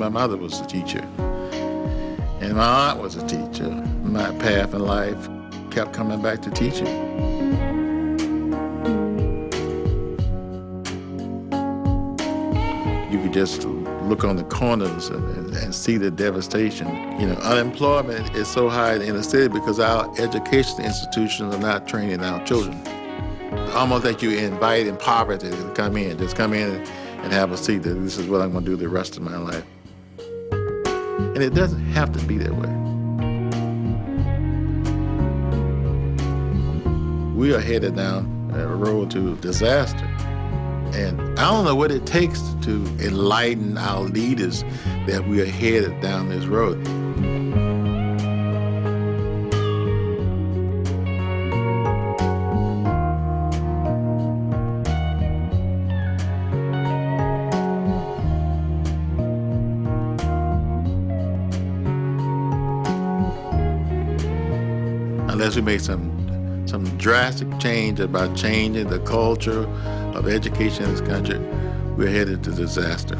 my mother was a teacher, and my aunt was a teacher. My path in life kept coming back to teaching. You could just look on the corners and see the devastation. You know, unemployment is so high in the city because our education institutions are not training our children. Almost like you inviting poverty to come in. Just come in and have a seat. That this is what I'm going to do the rest of my life. And it doesn't have to be that way. We are headed down a road to disaster. And I don't know what it takes to enlighten our leaders that we are headed down this road. Unless we make some drastic change about changing the culture of education in this country, we're headed to disaster.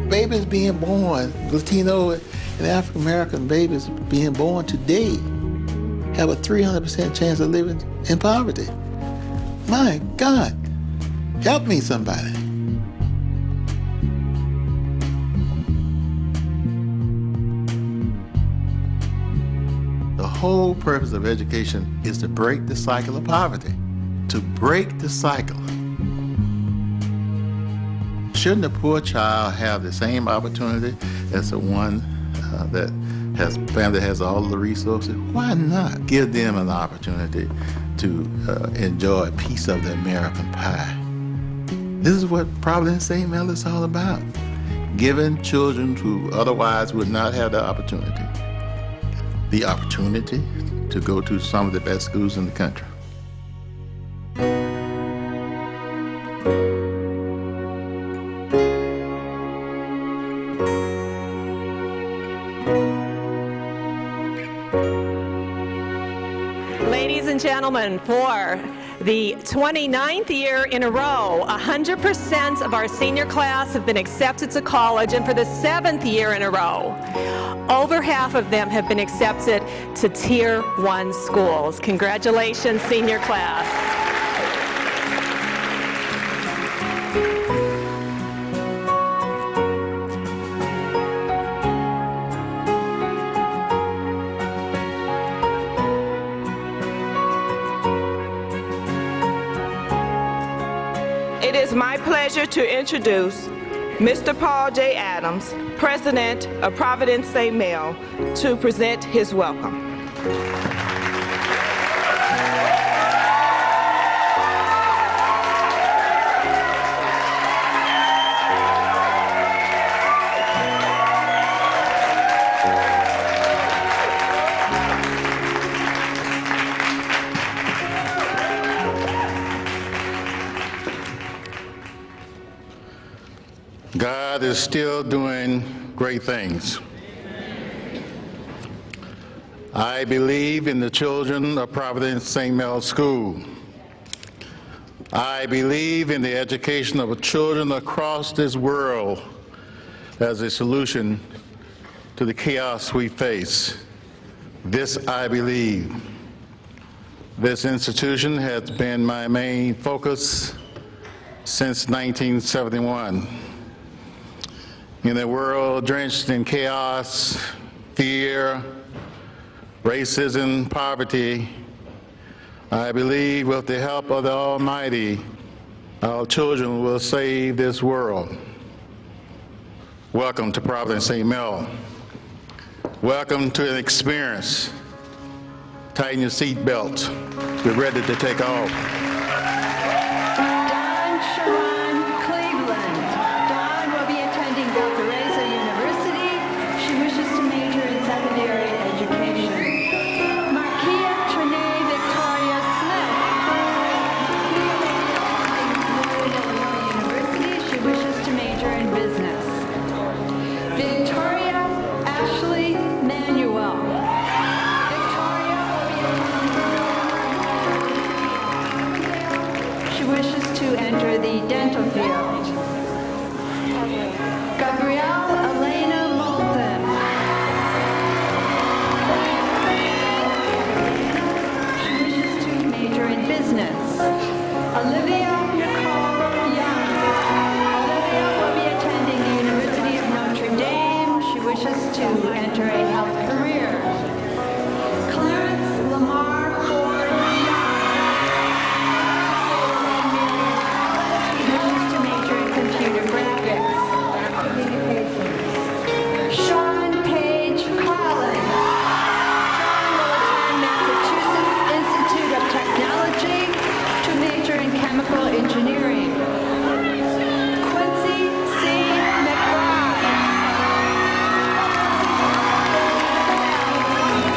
Babies being born, Latino and African American babies being born today have a 300% chance of living in poverty. My God, help me somebody. The whole purpose of education is to break the cycle of poverty, to break the cycle. Shouldn't a poor child have the same opportunity as the one that has family that has all the resources? Why not give them an opportunity to enjoy a piece of the American pie? This is what Providence St. Mel is all about. Giving children who otherwise would not have the opportunity to go to some of the best schools in the country. Ladies and gentlemen, for the 29th year in a row, 100% of our senior class have been accepted to college, and for the 7th year in a row, over half of them have been accepted to Tier 1 schools. Congratulations, senior class. It is my pleasure to introduce Mr. Paul J. Adams, President of Providence St. Mel, to present his welcome. God is still doing great things. I believe in the children of Providence St. Mel School. I believe in the education of children across this world as a solution to the chaos we face. This I believe. This institution has been my main focus since 1971. In a world drenched in chaos, fear, racism, poverty, I believe with the help of the Almighty, our children will save this world. Welcome to Providence St. Mel. Welcome to an experience. Tighten your seatbelt. We're ready to take off. enter a health career. Clarence Lamar Ford chooses to major in computer graphics. Sean Page Collins. Sean will attend Massachusetts Institute of Technology to major in chemical engineering. Quincy C. McBride.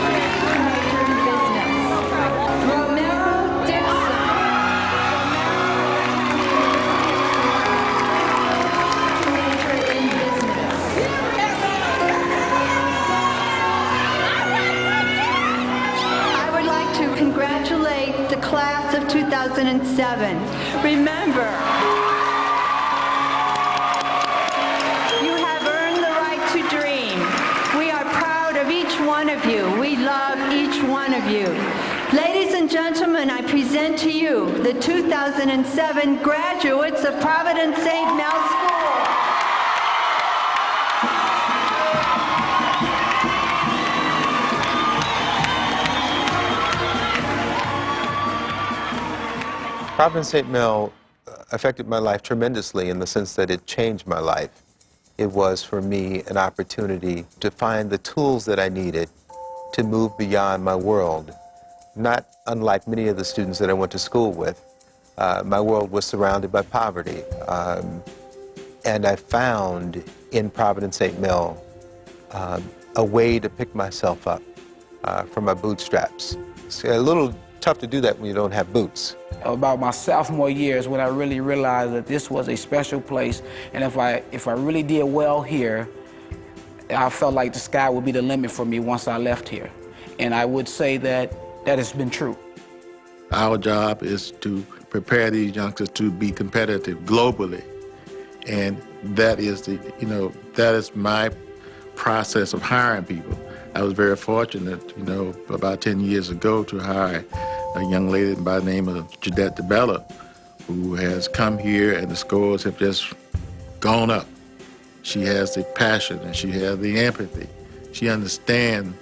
To major in business. Romero Dixon. To major in business. I would like to congratulate the class of 2007. Remember, you have earned the right to dream. We are proud of each one of you. We love each one of you. Ladies and gentlemen, I present to you the 2007 graduates of Providence St. Mel School. Providence St. Mel affected my life tremendously in the sense that it changed my life. It was, for me, an opportunity to find the tools that I needed to move beyond my world. Not unlike many of the students that I went to school with, my world was surrounded by poverty. And I found in Providence St. Mel a way to pick myself up from my bootstraps. It's a little tough to do that when you don't have boots. About my sophomore year is when I really realized that this was a special place, and if I really did well here, I felt like the sky would be the limit for me once I left here. And I would say that has been true. Our job is to prepare these youngsters to be competitive globally. And that is that is my process of hiring people. I was very fortunate, about 10 years ago to hire a young lady by the name of Jadette DeBella, who has come here and the scores have just gone up. She has the passion and she has the empathy. She understands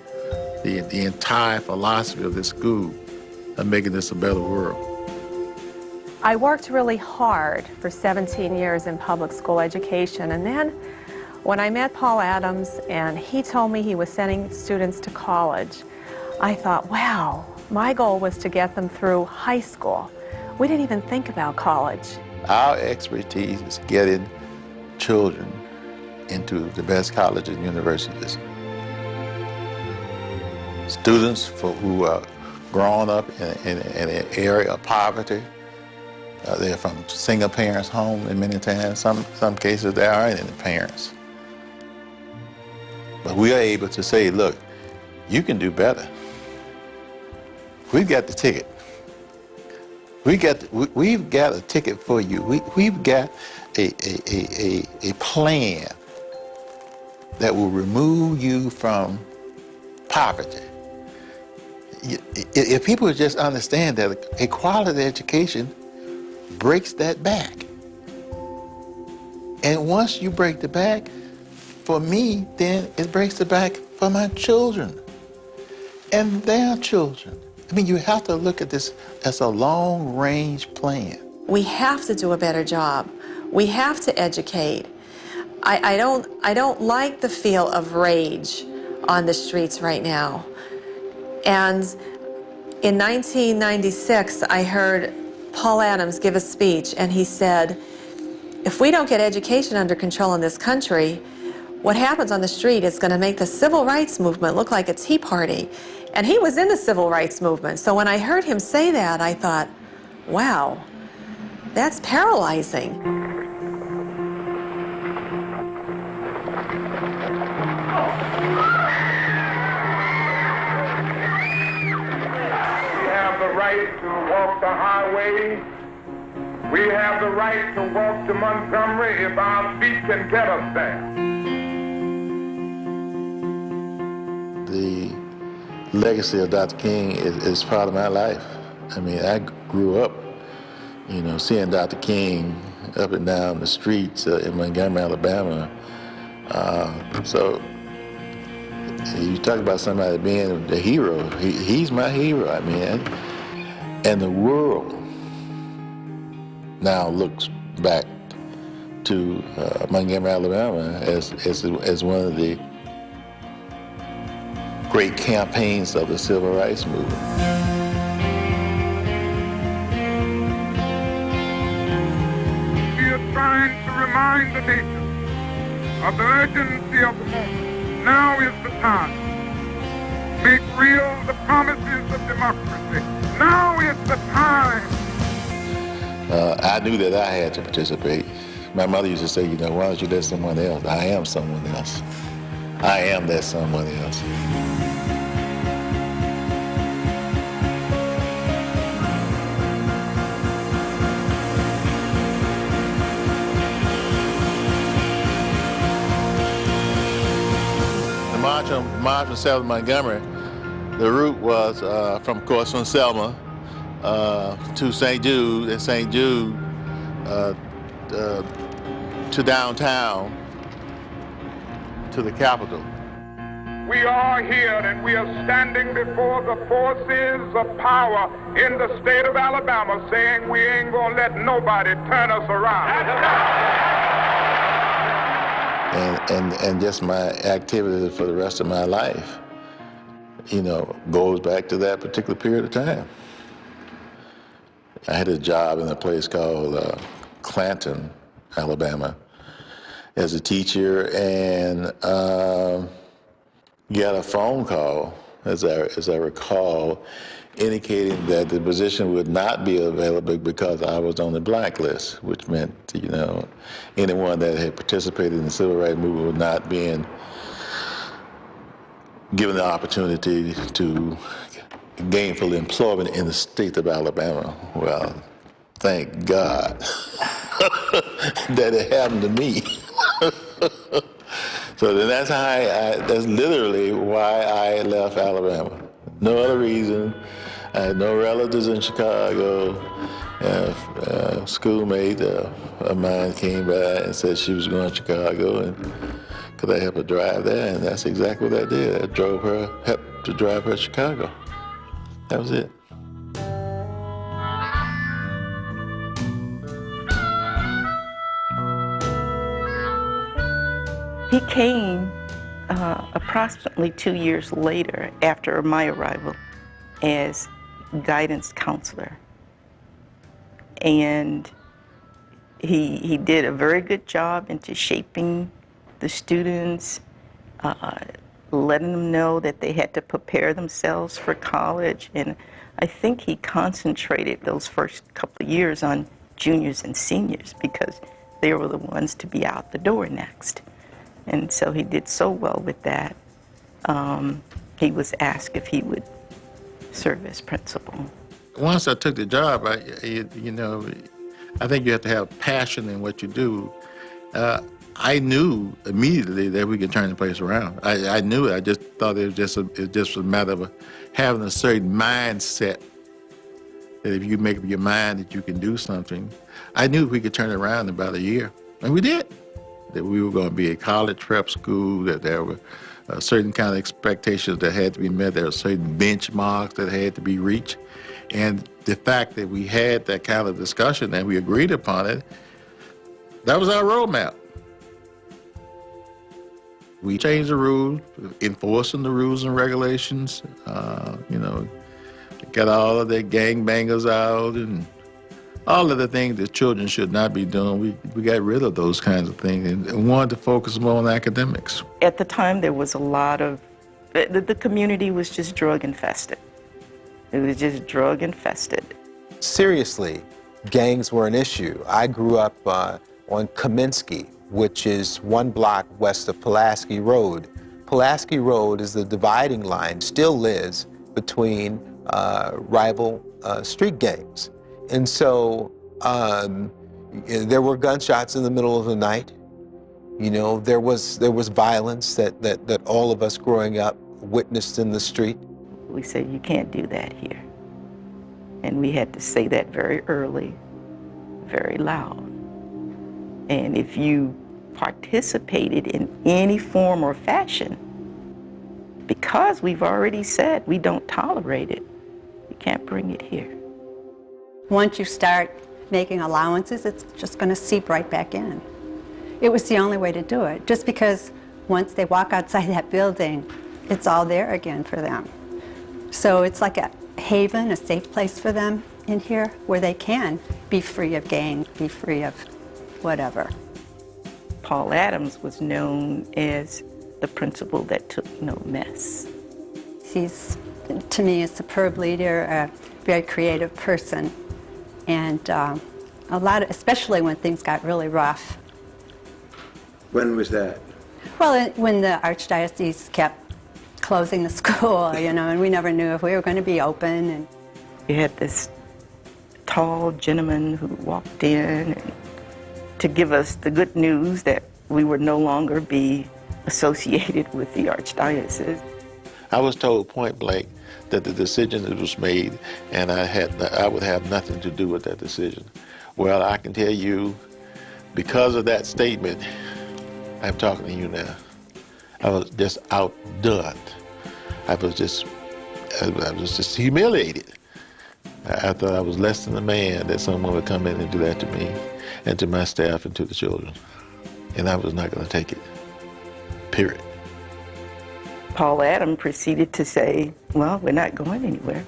the entire philosophy of this school of making this a better world. I worked really hard for 17 years in public school education, and then when I met Paul Adams and he told me he was sending students to college, I thought, wow, my goal was to get them through high school. We didn't even think about college. Our expertise is getting children into the best colleges and universities. Students who are growing up in an area of poverty, they're from single parents' home, and many times, some cases, there aren't any parents. But we are able to say, look, you can do better. We've got the ticket. We've got a ticket for you. We've got a plan that will remove you from poverty. If people just understand that a quality education breaks that back. And once you break the back, for me, then it breaks the back for my children and their children. I mean, you have to look at this as a long-range plan. We have to do a better job. We have to educate. I don't like the feel of rage on the streets right now. And in 1996, I heard Paul Adams give a speech, and he said, if we don't get education under control in this country, what happens on the street is going to make the civil rights movement look like a Tea Party. And he was in the civil rights movement. So when I heard him say that, I thought, wow, that's paralyzing. We have the right to walk the highway. We have the right to walk to Montgomery if our feet can get us there. The legacy of Dr. King is part of my life. I mean, I grew up, seeing Dr. King up and down the streets in Montgomery, Alabama. So You talk about somebody being the hero. He's my hero, I mean. And the world now looks back to Montgomery, Alabama as one of the great campaigns of the civil rights movement. We are trying to remind the nation of the urgency of the moment. Now is the time. Make real the promises of democracy. Now is the time. I knew that I had to participate. My mother used to say, why don't you let someone else? I am someone else. I am that someone else. The march from Selma to Montgomery, the route was from Selma to St. Jude, and St. Jude to downtown, to the Capitol. We are here and we are standing before the forces of power in the state of Alabama saying we ain't gonna let nobody turn us around. And just my activity for the rest of my life, goes back to that particular period of time. I had a job in a place called Clanton, Alabama, as a teacher, and got a phone call, as I recall, indicating that the position would not be available because I was on the blacklist, which meant, anyone that had participated in the civil rights movement was not being given the opportunity to gainful employment in the state of Alabama. Well, thank God that it happened to me. So then that's literally why I left Alabama. No other reason. I had no relatives in Chicago. A schoolmate of mine came by and said she was going to Chicago, and could I help her drive there? And that's exactly what I did. I helped to drive her to Chicago. That was it. He came approximately 2 years later after my arrival as guidance counselor. And he did a very good job into shaping the students, letting them know that they had to prepare themselves for college. And I think he concentrated those first couple of years on juniors and seniors because they were the ones to be out the door next. And so he did so well with that. He was asked if he would serve as principal. Once I took the job, I think you have to have passion in what you do. I knew immediately that we could turn the place around. I knew it. I just thought it was just a matter of having a certain mindset that if you make up your mind that you can do something. I knew we could turn it around in about a year, and we did. That we were going to be a college prep school, that there were certain kind of expectations that had to be met, there were certain benchmarks that had to be reached. And the fact that we had that kind of discussion and we agreed upon it, that was our roadmap. We changed the rules, enforcing the rules and regulations, got all of the gangbangers out and all of the things that children should not be doing. We got rid of those kinds of things and wanted to focus more on academics. At the time, there was a lot of, the community was just drug infested. It was just drug infested. Seriously, gangs were an issue. I grew up on Kaminsky, which is 1 block west of Pulaski Road. Pulaski Road is the dividing line, still is, between rival street gangs. And so there were gunshots in the middle of the night. There was violence that all of us growing up witnessed in the street. We said, you can't do that here. And we had to say that very early, very loud. And if you participated in any form or fashion because we've already said we don't tolerate it, we can't bring it here. Once you start making allowances, it's just going to seep right back in. It was the only way to do it, just because once they walk outside that building, it's all there again for them. So it's like a haven, a safe place for them in here where they can be free of gang, be free of whatever. Paul Adams was known as the principal that took no mess. He's, to me, a superb leader, a very creative person, and a lot of, especially when things got really rough. When was that? Well, when the Archdiocese kept closing the school, you know, and we never knew if we were going to be open. And We had this tall gentleman who walked in and to give us the good news that we would no longer be associated with the Archdiocese. I was told point blank that the decision that was made and I would have nothing to do with that decision. Well, I can tell you, because of that statement, I'm talking to you now, I was just outdone. I was just humiliated. I thought I was less than a man that someone would come in and do that to me and to my staff and to the children. And I was not going to take it, period. Paul Adams proceeded to say, well, we're not going anywhere.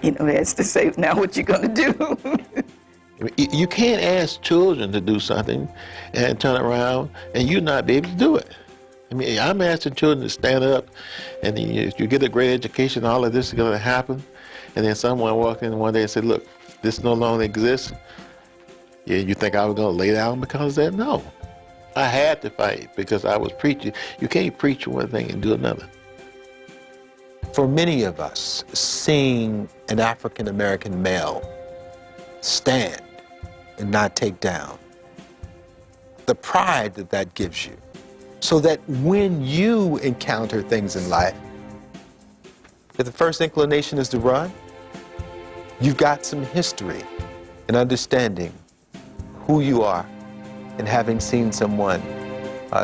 You know, as to say, now what you going to do? You can't ask children to do something and turn around and you not be able to do it. I mean, I'm asking children to stand up and you get a great education, all of this is going to happen, and then someone walked in one day and said, look, this no longer exists. Yeah, you think I was going to lay down because of that? No. I had to fight because I was preaching. You can't preach one thing and do another. For many of us, seeing an African-American male stand and not take down, the pride that that gives you, so that when you encounter things in life, if the first inclination is to run, you've got some history and understanding who you are and having seen someone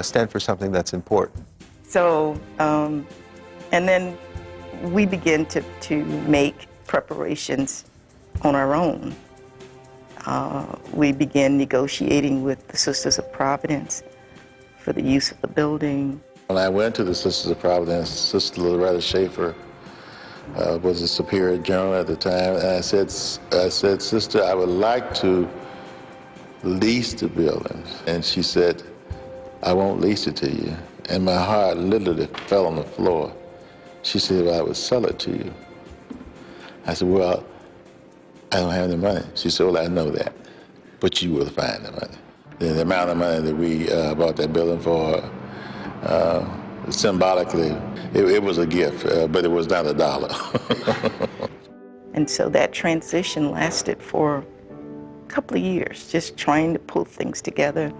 stand for something that's important. So, and then we began to make preparations on our own. We began negotiating with the Sisters of Providence for the use of the building. When I went to the Sisters of Providence, Sister Loretta Schaefer was the Superior General at the time, and I said, Sister, I would like to lease the building. And she said, I won't lease it to you. And my heart literally fell on the floor. She said, well, I would sell it to you. I said, well, I don't have the money. She said, well, I know that, but you will find the money. The amount of money that we bought that building for, symbolically, it was a gift, but it was not $1. And so that transition lasted for a couple of years, just trying to pull things together.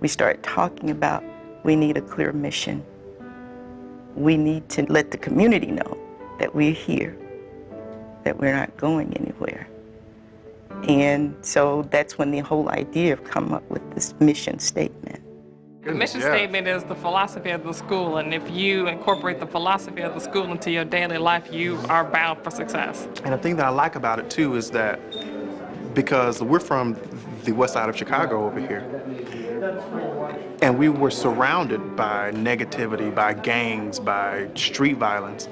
We started talking about we need a clear mission. We need to let the community know that we're here, that we're not going anywhere. And so that's when the whole idea of coming up with this mission statement. The mission statement is the philosophy of the school, and if you incorporate the philosophy of the school into your daily life, you are bound for success. And the thing that I like about it too is that because we're from the west side of Chicago over here, and we were surrounded by negativity, by gangs, by street violence,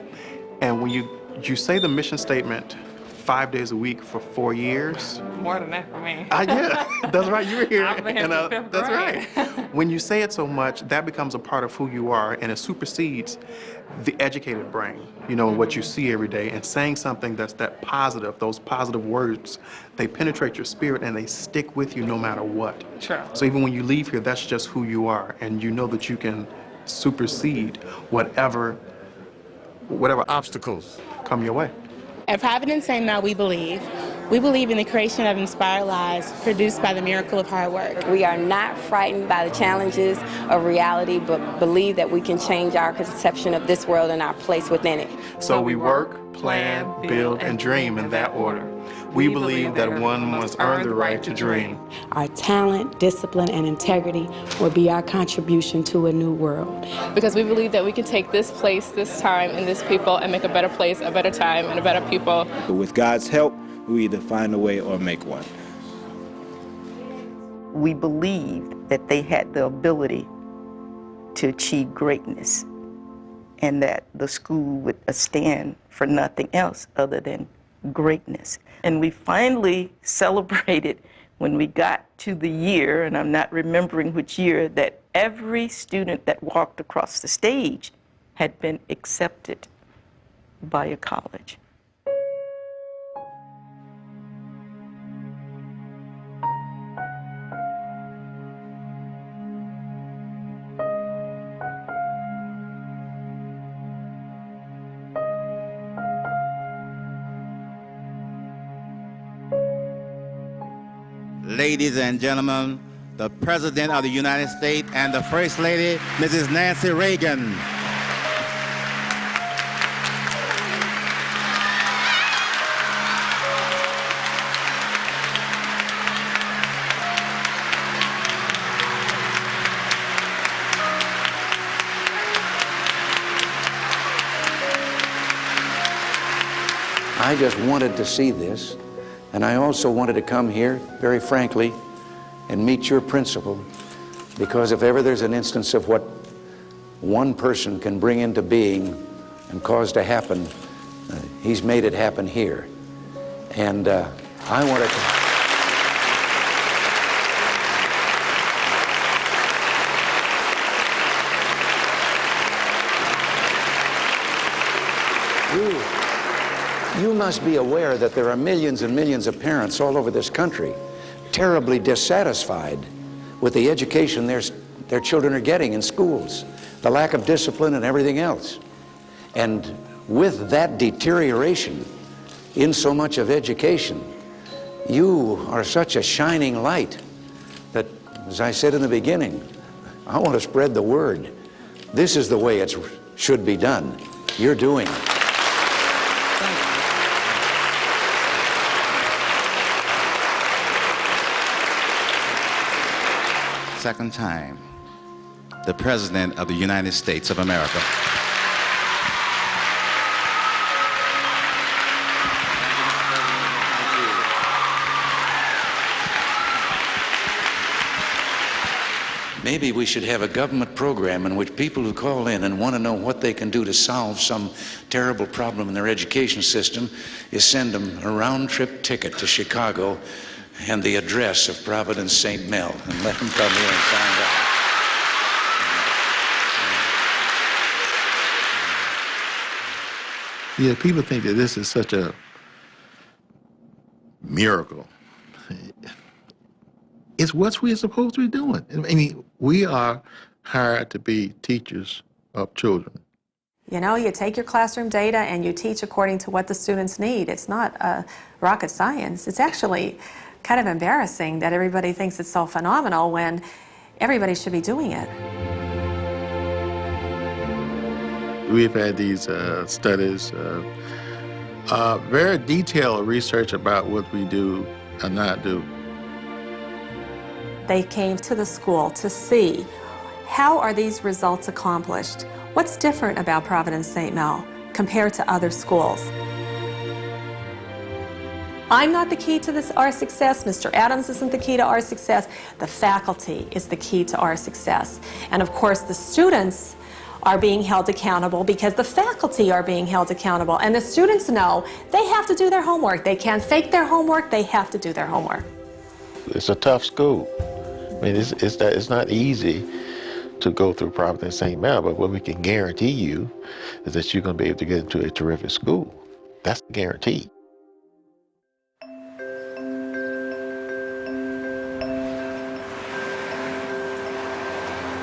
and when you say the mission statement 5 days a week for 4 years. More than that for me. Yeah, that's right, you were here. I've been here since fifth that's grade. right. When you say it so much, that becomes a part of who you are, and it supersedes the educated brain, you know, what you see every day. And saying something that's that positive, those positive words, they penetrate your spirit and they stick with you no matter what. Sure. So even when you leave here, that's just who you are, and you know that you can supersede whatever obstacles come your way. At Providence St. Mel, we believe in the creation of inspired lives produced by the miracle of hard work. We are not frightened by the challenges of reality, but believe that we can change our conception of this world and our place within it. So we work, plan, build, and dream in that order. We believe that one must earn the right to dream. Our talent, discipline, and integrity will be our contribution to a new world. Because we believe that we can take this place, this time, and this people and make a better place, a better time, and a better people. But with God's help, we either find a way or make one. We believed that they had the ability to achieve greatness and that the school would stand for nothing else other than greatness. And we finally celebrated when we got to the year, and I'm not remembering which year, that every student that walked across the stage had been accepted by a college. Ladies and gentlemen, the President of the United States and the First Lady, Mrs. Nancy Reagan. I just wanted to see this. And I also wanted to come here, very frankly, and meet your principal, because if ever there's an instance of what one person can bring into being and cause to happen, he's made it happen here. And I wanted to... You must be aware that there are millions and millions of parents all over this country terribly dissatisfied with the education their children are getting in schools, the lack of discipline and everything else. And with that deterioration in so much of education, you are such a shining light that, as I said in the beginning, I want to spread the word. This is the way it should be done. You're doing it. Second time, the President of the United States of America. Maybe we should have a government program in which people who call in and want to know what they can do to solve some terrible problem in their education system is send them a round-trip ticket to Chicago and the address of Providence St. Mel, and let them come here and find out. Yeah, people think that this is such a miracle. It's what we're supposed to be doing. I mean, we are hired to be teachers of children. You know, you take your classroom data and you teach according to what the students need. It's not rocket science. It's actually kind of embarrassing that everybody thinks it's so phenomenal when everybody should be doing it. We've had these studies, very detailed research about what we do and not do. They came to the school to see how are these results accomplished? What's different about Providence St. Mel compared to other schools? I'm not the key to our success. Mr. Adams isn't the key to our success. The faculty is the key to our success. And of course, the students are being held accountable because the faculty are being held accountable. And the students know they have to do their homework. They can't fake their homework. They have to do their homework. It's a tough school. I mean, it's not easy to go through Providence St. Mel, but what we can guarantee you is that you're going to be able to get into a terrific school. That's the guarantee.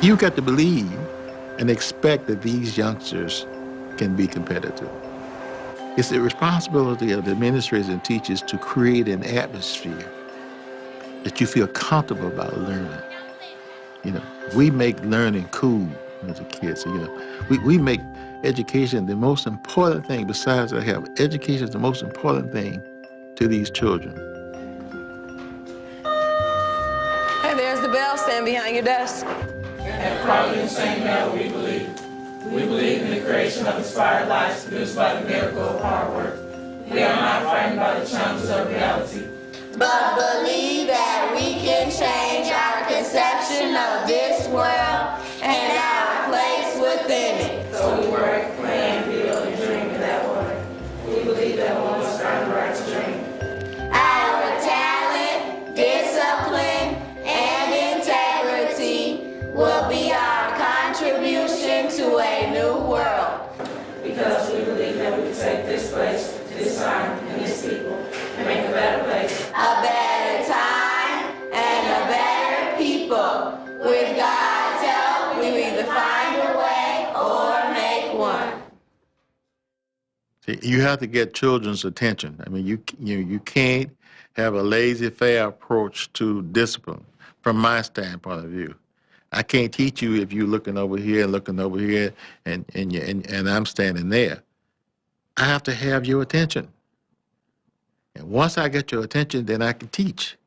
You've got to believe and expect that these youngsters can be competitive. It's the responsibility of the administrators and teachers to create an atmosphere that you feel comfortable about learning. You know, we make learning cool. as a kid. So, we make education the most important thing. Besides I have education is the most important thing to these children. Hey, there's the bell stand behind your desk. At Providence St. Mel, we believe. We believe in the creation of inspired lives produced by the miracle of hard work. We are not frightened by the challenges of reality, but believe that we can change our conception of this world and our place within it. So we work, plan, build, and dream in that order. We believe that one must earn the right to dream. Our talent, discipline, and integrity will be our contribution to a new world. Because we believe that we can take this place, this time, and this people, and make a better place. A better time and a better people. With God's help, we will either find a way or make one. See, you have to get children's attention. I mean, you can't have a laissez-faire approach to discipline, from my standpoint of view. I can't teach you if you're looking over here, and I'm standing there. I have to have your attention. And once I get your attention, then I can teach.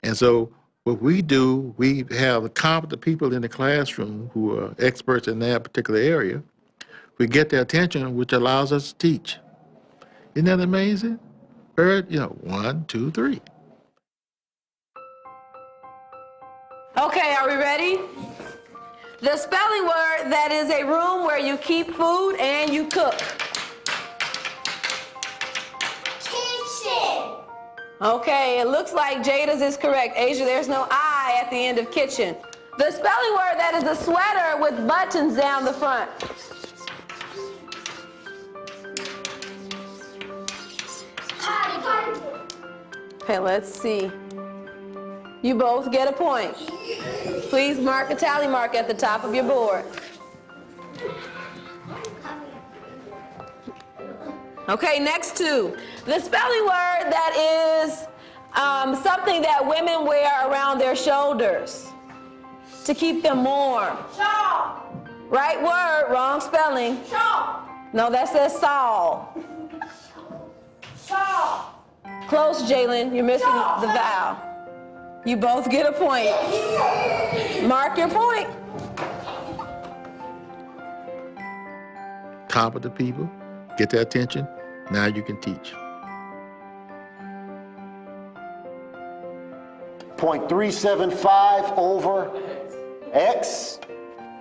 And so what we do, we have competent people in the classroom who are experts in that particular area. We get their attention, which allows us to teach. Isn't that amazing? Heard, 1, 2, 3. Okay, are we ready? The spelling word that is a room where you keep food and you cook. Kitchen. Okay, it looks like Jada's is correct. Asia, there's no I at the end of kitchen. The spelling word that is a sweater with buttons down the front. Okay, let's see. You both get a point. Please mark a tally mark at the top of your board. Okay, next two. The spelling word that is something that women wear around their shoulders to keep them warm. Shawl. Right word, wrong spelling. Shawl. No, that says Saul. Shawl. Close, Jalen. You're missing the vowel. You both get a point. Mark your point. Competent people, get their attention. Now you can teach. 0.375 over x,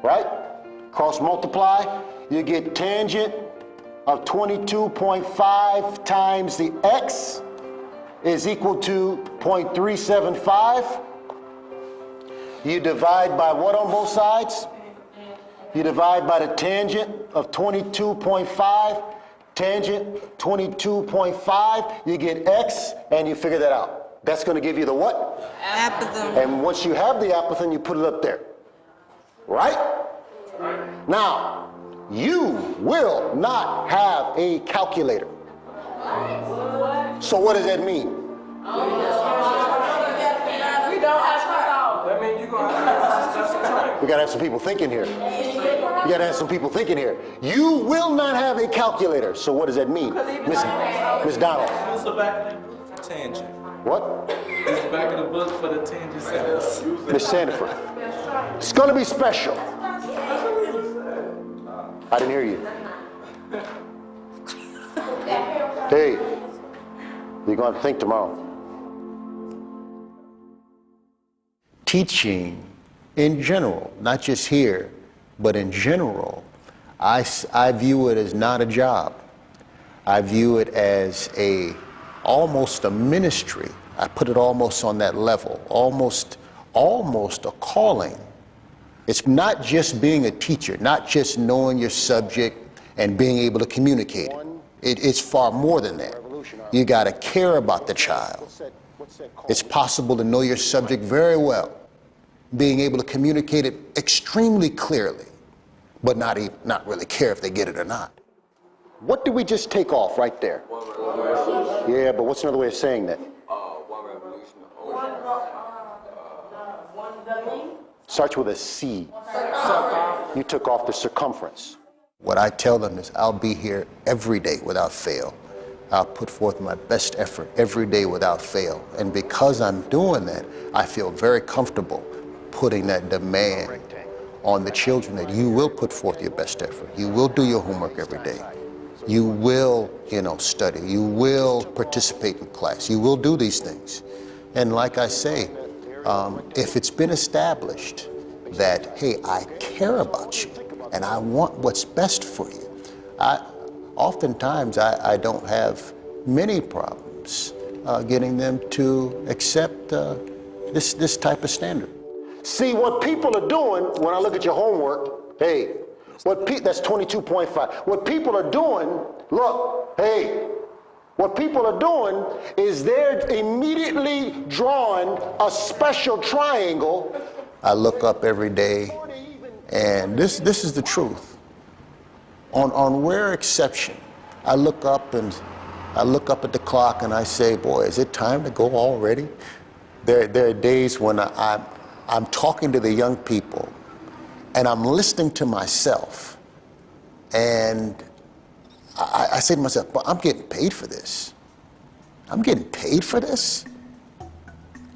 right? Cross multiply, you get tangent of 22.5 times the x is equal to 0.375. You divide by what on both sides? You divide by the tangent of 22.5, tangent 22.5, you get x, and you figure that out. That's going to give you the what? Apothem. And once you have the apothem, you put it up there. Right? Now, you will not have a calculator. So what does that mean? We don't have to solve. That means you're going to have to subtract. We got to have some people thinking here. You got to have some people thinking here. You will not have a calculator. So what does that mean? Miss Donald. Use the back of the book for tangent. What? Use the back of the book for the tangent sentence. Miss Sandiford. It's going to be special. I didn't hear you. Hey, you're going to think tomorrow. Teaching in general, not just here, but in general, I view it as not a job. I view it as almost a ministry. I put it almost on that level, almost a calling. It's not just being a teacher, not just knowing your subject and being able to communicate it. It's far more than that. You got to care about the child. It's possible to know your subject very well, being able to communicate it extremely clearly, but not really care if they get it or not. What did we just take off right there? Yeah, but what's another way of saying that? Starts with a C. you took off the circumference. What I tell them is I'll be here every day without fail. I'll put forth my best effort every day without fail. And because I'm doing that, I feel very comfortable putting that demand on the children that you will put forth your best effort. You will do your homework every day. You will, study. You will participate in class. You will do these things. And like I say, if it's been established that, hey, I care about you and I want what's best for you, oftentimes I don't have many problems getting them to accept this type of standard. See, what people are doing, when I look at your homework, hey, that's 22.5. What people are doing, look, hey, what people are doing is they're immediately drawing a special triangle. I look up every day, and this is the truth. On rare exception, I look up at the clock and I say, boy, is it time to go already? There are days when I'm talking to the young people and I'm listening to myself, and I say to myself, but I'm getting paid for this. I'm getting paid for this.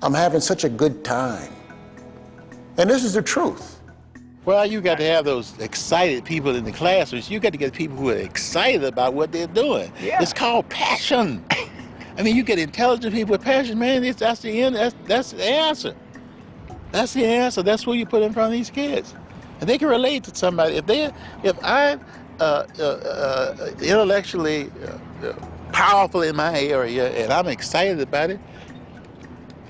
I'm having such a good time. And this is the truth. Well, you got to have those excited people in the classrooms. You got to get people who are excited about what they're doing. Yeah. It's called passion. I mean, you get intelligent people with passion, man, that's the end. That's the answer. That's the answer. That's what you put in front of these kids. And they can relate to somebody. If I'm intellectually powerful in my area and I'm excited about it,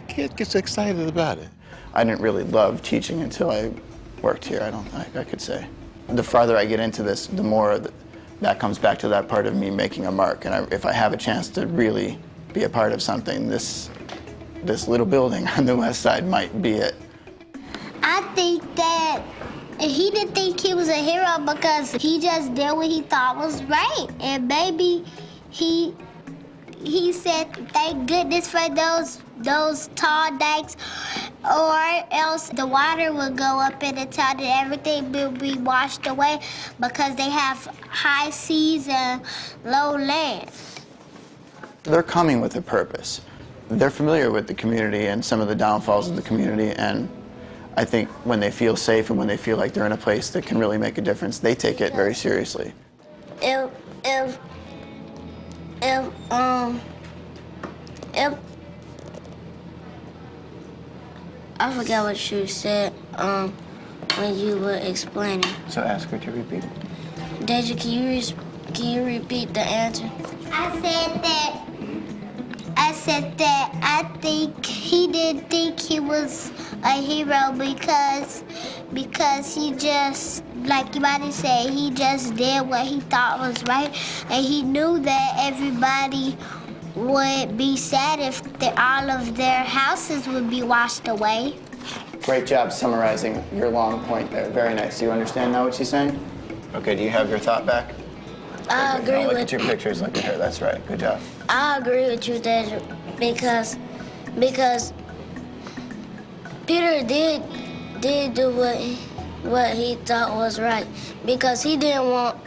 kid gets excited about it. I didn't really love teaching until I worked here, I could say. The farther I get into this, the more that comes back to that part of me making a mark. And if I have a chance to really be a part of something, this little building on the west side might be it. I think that he didn't think he was a hero because he just did what he thought was right. And maybe he said, thank goodness for those tall dikes, or else the water would go up in the town and everything would be washed away because they have high seas and low land. They're coming with a purpose. They're familiar with the community and some of the downfalls of the community, and I think when they feel safe and when they feel like they're in a place that can really make a difference, they take it very seriously. If I forgot what you said when you were explaining. So ask her to repeat. Deja, can you repeat the answer? I said that I think he didn't think he was a hero because he just, like you might say, he just did what he thought was right, and he knew that everybody would be sad if all of their houses would be washed away. Great job summarizing your long point there. Very nice. Do you understand now what she's saying? Okay, do you have your thought back? I agree look at your pictures, look at her. That's right. Good job. I agree with you, Deja, because Peter did do what he thought was right, because he didn't want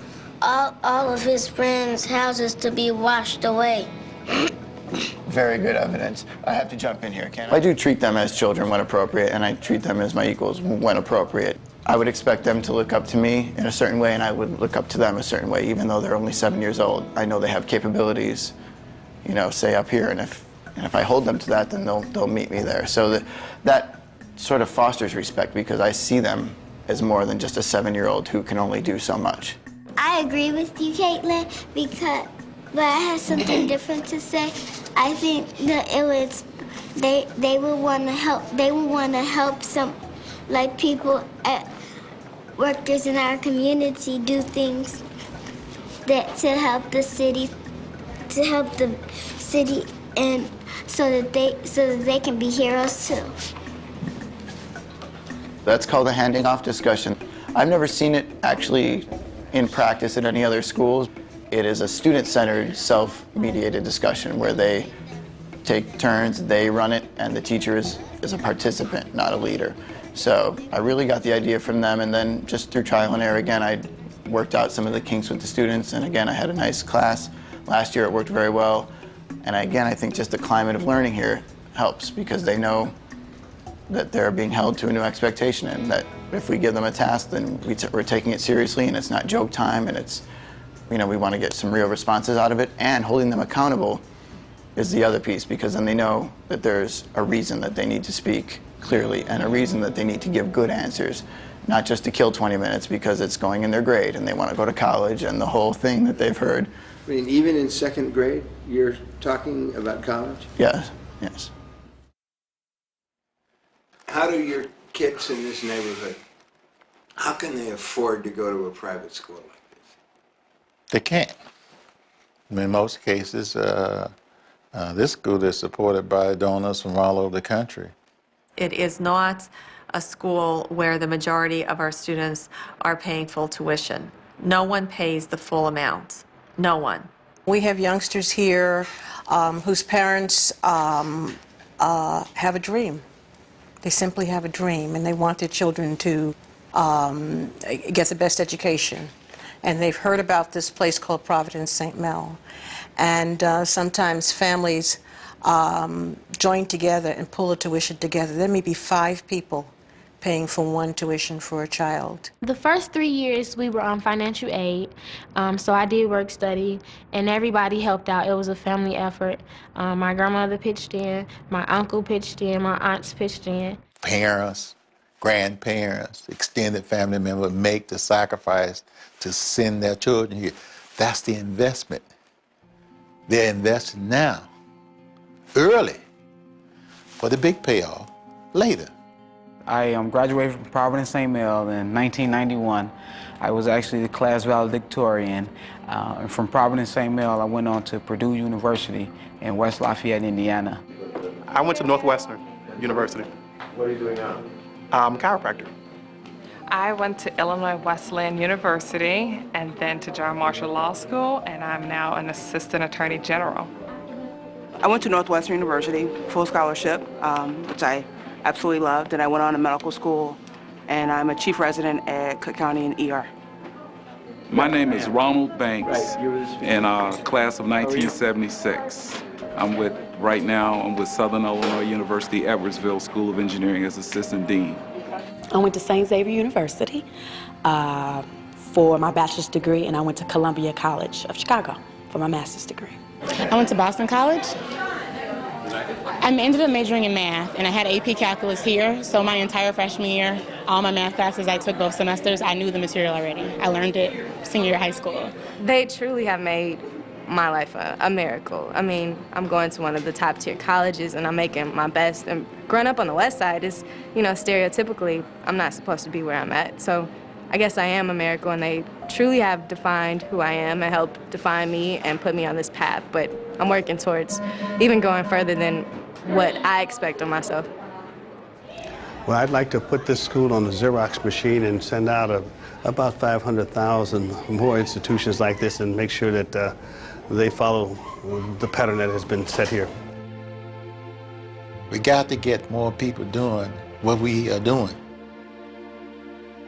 all of his friends' houses to be washed away. Very good evidence. I have to jump in here, can't I? I do treat them as children when appropriate, and I treat them as my equals when appropriate. I would expect them to look up to me in a certain way, and I would look up to them a certain way, even though they're only 7 years old. I know they have capabilities, say up here, and if I hold them to that, then they'll meet me there. So that sort of fosters respect, because I see them as more than just a 7-year-old who can only do so much. I agree with you, Caitlin, but I have something different to say. I think that they would want to help. They would want to help some, like people, workers in our community do things to help the city, and so that they can be heroes too. That's called a handing off discussion. I've never seen it actually in practice at any other schools. It is a student-centered, self-mediated discussion where they take turns, they run it, and the teacher is a participant, not a leader. So I really got the idea from them, and then just through trial and error, again, I worked out some of the kinks with the students, and again, I had a nice class. Last year it worked very well, and again, I think just the climate of learning here helps because they know that they're being held to a new expectation, and that if we give them a task, then we're taking it seriously, and it's not joke time, and it's, we want to get some real responses out of it, and holding them accountable is the other piece, because then they know that there's a reason that they need to speak clearly and a reason that they need to give good answers, not just to kill 20 minutes because it's going in their grade and they want to go to college and the whole thing that they've heard. I mean, even in second grade, you're talking about college? Yes, yes. How do your kids in this neighborhood, how can they afford to go to a private school like this? They can't. In most cases, this school is supported by donors from all over the country. It is not a school where the majority of our students are paying full tuition. No one pays the full amount. No one. We have youngsters here whose parents have a dream. They simply have a dream, and they want their children to get the best education. And they've heard about this place called Providence St. Mel. And sometimes families join together and pull a tuition together. There may be 5 people paying for one tuition for a child. The first 3 years we were on financial aid, so I did work study, and everybody helped out. It was a family effort. My grandmother pitched in, my uncle pitched in, my aunts pitched in. Parents, grandparents, extended family members make the sacrifice to send their children here. That's the investment. They're investing now, early, for the big payoff later. I graduated from Providence St. Mel in 1991. I was actually the class valedictorian. And from Providence St. Mel, I went on to Purdue University in West Lafayette, Indiana. I went to Northwestern University. What are you doing now? I'm a chiropractor. I went to Illinois Wesleyan University and then to John Marshall Law School, and I'm now an assistant attorney general. I went to Northwestern University, full scholarship, which I absolutely loved, and I went on to medical school, and I'm a chief resident at Cook County in ER. My name is Ronald Banks, in class of 1976. I'm with Southern Illinois University Edwardsville School of Engineering as assistant dean. I went to St. Xavier University for my bachelor's degree, and I went to Columbia College of Chicago for my master's degree. I went to Boston College. I ended up majoring in math, and I had AP Calculus here, so my entire freshman year, all my math classes I took both semesters, I knew the material already. I learned it senior year of high school. They truly have made my life a miracle. I mean, I'm going to one of the top tier colleges and I'm making my best. And growing up on the West Side is, stereotypically, I'm not supposed to be where I'm at. So I guess I am a miracle, and they truly have defined who I am and helped define me and put me on this path. But I'm working towards even going further than what I expect of myself. Well, I'd like to put this school on the Xerox machine and send out about 500,000 more institutions like this and make sure that they follow the pattern that has been set here. We got to get more people doing what we are doing.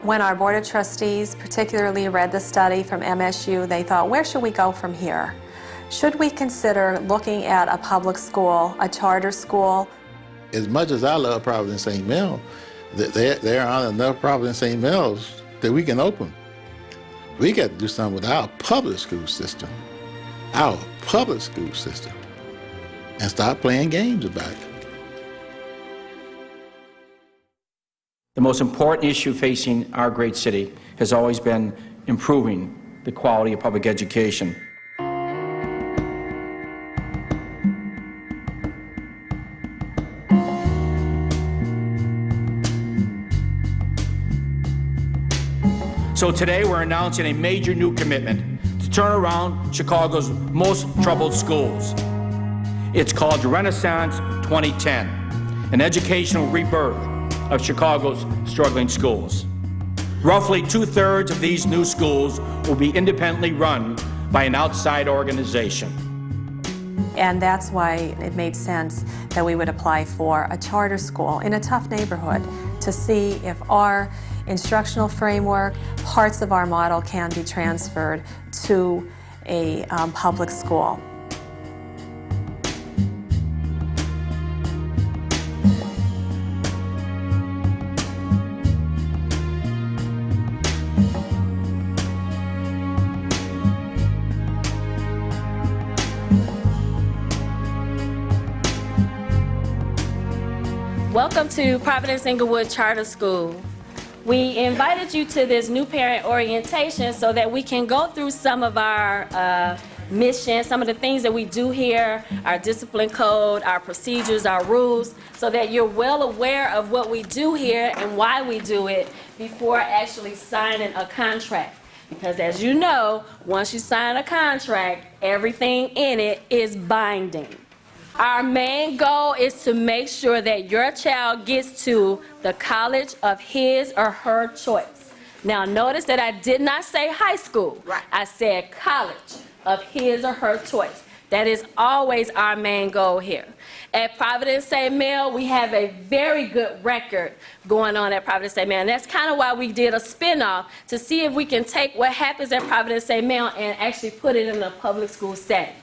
When our Board of Trustees particularly read the study from MSU, they thought, where should we go from here? Should we consider looking at a public school, a charter school? As much as I love Providence St. Mel, there aren't enough Providence St. Mels that we can open. We got to do something with our public school system. Our public school system. And stop playing games about it. The most important issue facing our great city has always been improving the quality of public education. So today we're announcing a major new commitment to turn around Chicago's most troubled schools. It's called Renaissance 2010, an educational rebirth of Chicago's struggling schools. Roughly 2/3 of these new schools will be independently run by an outside organization. And that's why it made sense that we would apply for a charter school in a tough neighborhood to see if our instructional framework, parts of our model can be transferred to a public school. Welcome to Providence Inglewood Charter School. We invited you to this new parent orientation so that we can go through some of our mission, some of the things that we do here, our discipline code, our procedures, our rules, so that you're well aware of what we do here and why we do it before actually signing a contract. Because as you know, once you sign a contract, everything in it is binding. Our main goal is to make sure that your child gets to the college of his or her choice. Now notice that I did not say high school. Right. I said college of his or her choice. That is always our main goal here. At Providence St. Mel, we have a very good record going on at Providence St. Mel. And that's kind of why we did a spinoff to see if we can take what happens at Providence St. Mel and actually put it in a public school setting.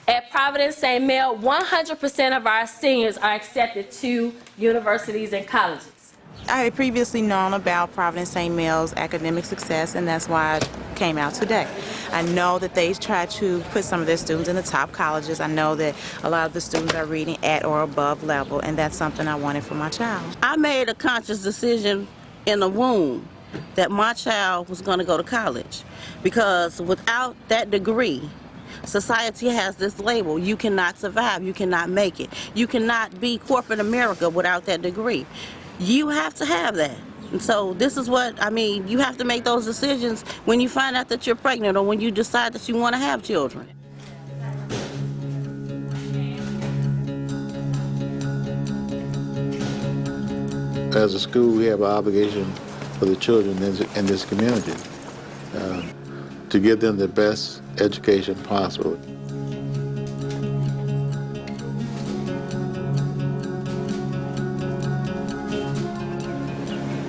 At Providence St. Mel, 100% of our seniors are accepted to universities and colleges. I had previously known about Providence St. Mel's academic success, and that's why I came out today. I know that they try to put some of their students in the top colleges. I know that a lot of the students are reading at or above level, and that's something I wanted for my child. I made a conscious decision in the womb that my child was going to go to college, because without that degree, society has this label: you cannot survive, you cannot make it. You cannot be corporate America without that degree. You have to have that. And so this is what, I mean, you have to make those decisions when you find out that you're pregnant or when you decide that you want to have children. As a school, we have an obligation for the children in this community to give them the best education possible.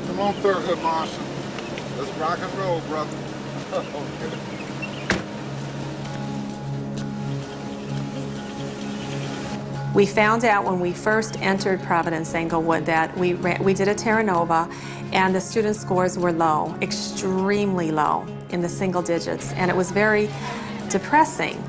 Come on, Third Hood Marshal. Let's rock and roll, brother. We found out when we first entered Providence Inglewood that we did a Terra Nova, and the student scores were low, extremely low, in the single digits, and it was very depressing.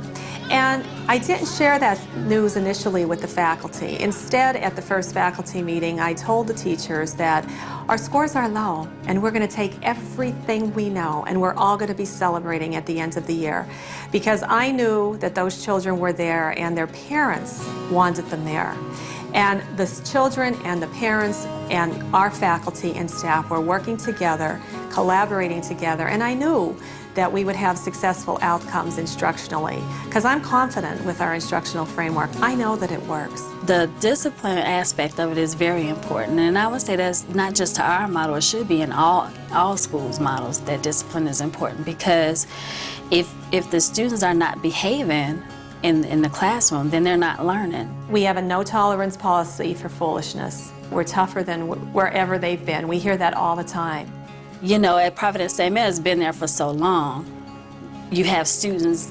And I didn't share that news initially with the faculty. Instead, at the first faculty meeting, I told the teachers that our scores are low, and we're going to take everything we know, and we're all going to be celebrating at the end of the year. Because I knew that those children were there, and their parents wanted them there. And the children and the parents and our faculty and staff were working together, collaborating together, and I knew that we would have successful outcomes instructionally, because I'm confident with our instructional framework. I know that it works. The discipline aspect of it is very important, and I would say that's not just to our model, it should be in all schools' models that discipline is important, because if the students are not behaving in the classroom, then they're not learning. We have a no tolerance policy for foolishness. We're tougher than wherever they've been. We hear that all the time. You know, at Providence St. Mel, it's been there for so long. You have students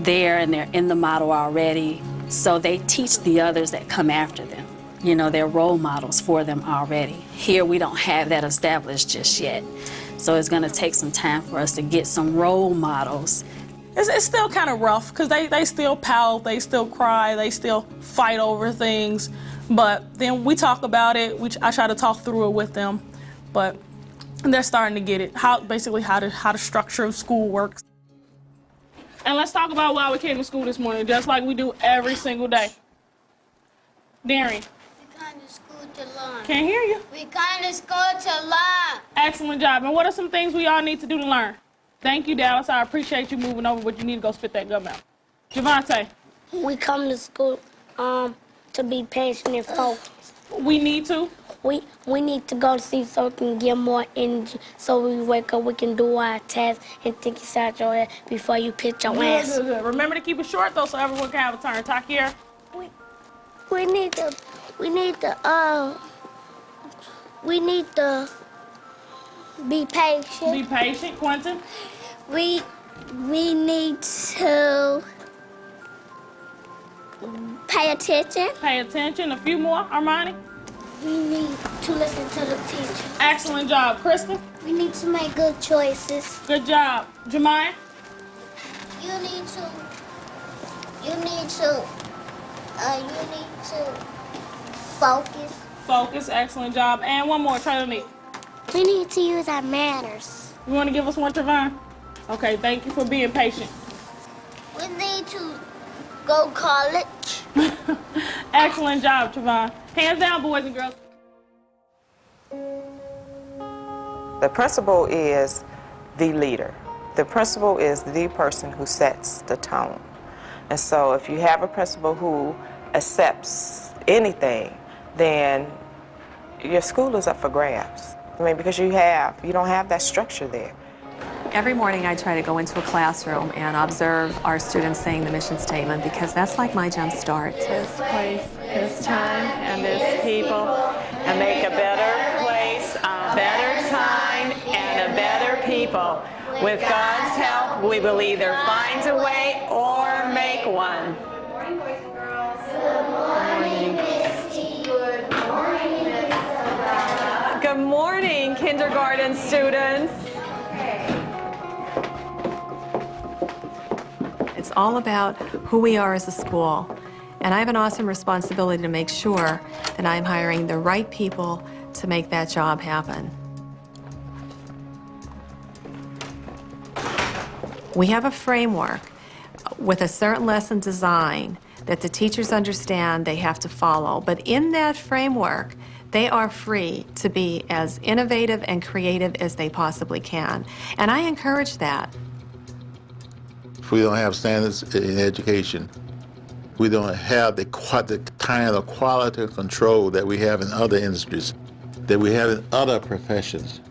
there and they're in the model already, so they teach the others that come after them. You know, they're role models for them already. Here, we don't have that established just yet. So it's gonna take some time for us to get some role models. It's still kind of rough, because they still pout, they still cry, they still fight over things. But then we talk about it, I try to talk through it with them. But they're starting to get it, basically how the structure of school works. And let's talk about why we came to school this morning, just like we do every single day. Darian. We come to school to learn. Can't hear you. We come to school to learn. Excellent job. And what are some things we all need to do to learn? Thank you, Dallas. I appreciate you moving over, but you need to go spit that gum out. Javante. We come to school to be patient and focused. We need to. we need to go to sleep so we can get more energy. So we wake up, we can do our tests and think inside your head before you pitch your ass. Good. Remember to keep it short though, so everyone can have a turn. Talk here. We need to be patient. Be patient, Quentin. We need to pay attention. Pay attention. A few more, Armani. We need to listen to the teacher. Excellent job, Kristen. We need to make good choices. Good job, Jemiah. You need to focus. Focus, excellent job. And one more, Trinity. We need to use our manners. You want to give us one, Trevon? Okay, thank you for being patient. We need to go college. Excellent job, Trevon. Hands down, boys and girls. The principal is the leader. The principal is the person who sets the tone. And so if you have a principal who accepts anything, then your school is up for grabs. I mean, because you don't have that structure there. Every morning I try to go into a classroom and observe our students saying the mission statement because that's like my jump start. This place, this time, and this people, and make a better place, a better time, and a better people. With God's help, we will either find a way or make one. Good morning, boys and girls. Good morning, Misty. Good morning, Miss Savannah. Good morning, kindergarten students. It's all about who we are as a school. And I have an awesome responsibility to make sure that I'm hiring the right people to make that job happen. We have a framework with a certain lesson design that the teachers understand they have to follow. But in that framework, they are free to be as innovative and creative as they possibly can. And I encourage that. If we don't have standards in education, we don't have the kind of quality control that we have in other industries, that we have in other professions.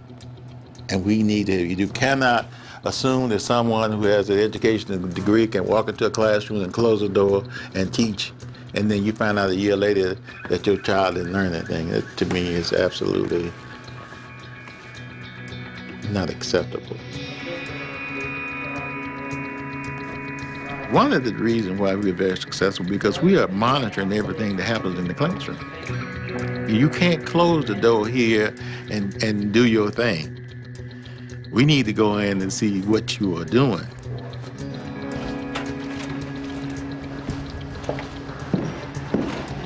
And we need to, you cannot assume that someone who has an education degree can walk into a classroom and close the door and teach, and then you find out a year later that your child didn't learn anything. That, to me, is absolutely not acceptable. One of the reasons why we're very successful because we are monitoring everything that happens in the classroom. You can't close the door here and do your thing. We need to go in and see what you are doing.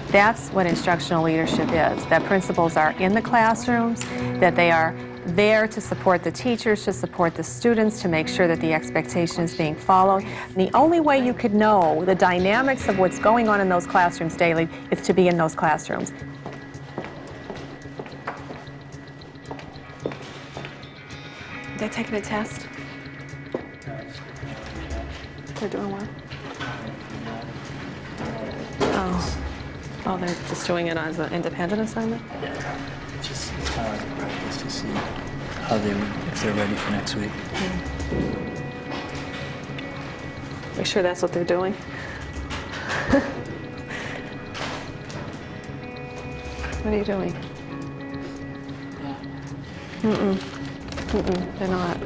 That's what instructional leadership is, that principals are in the classrooms, that they are there to support the teachers, to support the students, to make sure that the expectation is being followed. And the only way you could know the dynamics of what's going on in those classrooms daily is to be in those classrooms. They're taking a test. They're doing well. Oh, they're just doing it as an independent assignment? Yeah, just it's kind of like a practice to see how if they're ready for next week. Are you sure that's what they're doing? What are you doing? They're not.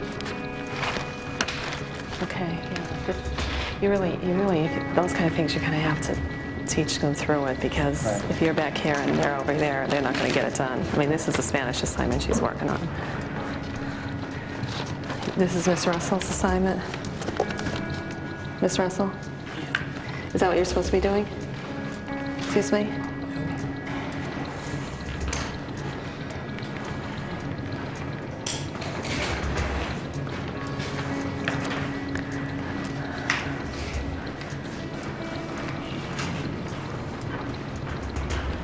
Okay, yeah. You really, those kind of things you kind of have to teach them through it because if you're back here and they're over there, they're not going to get it done. I mean, this is a Spanish assignment she's working on. This is Miss Russell's assignment. Miss Russell? Is that what you're supposed to be doing? Excuse me?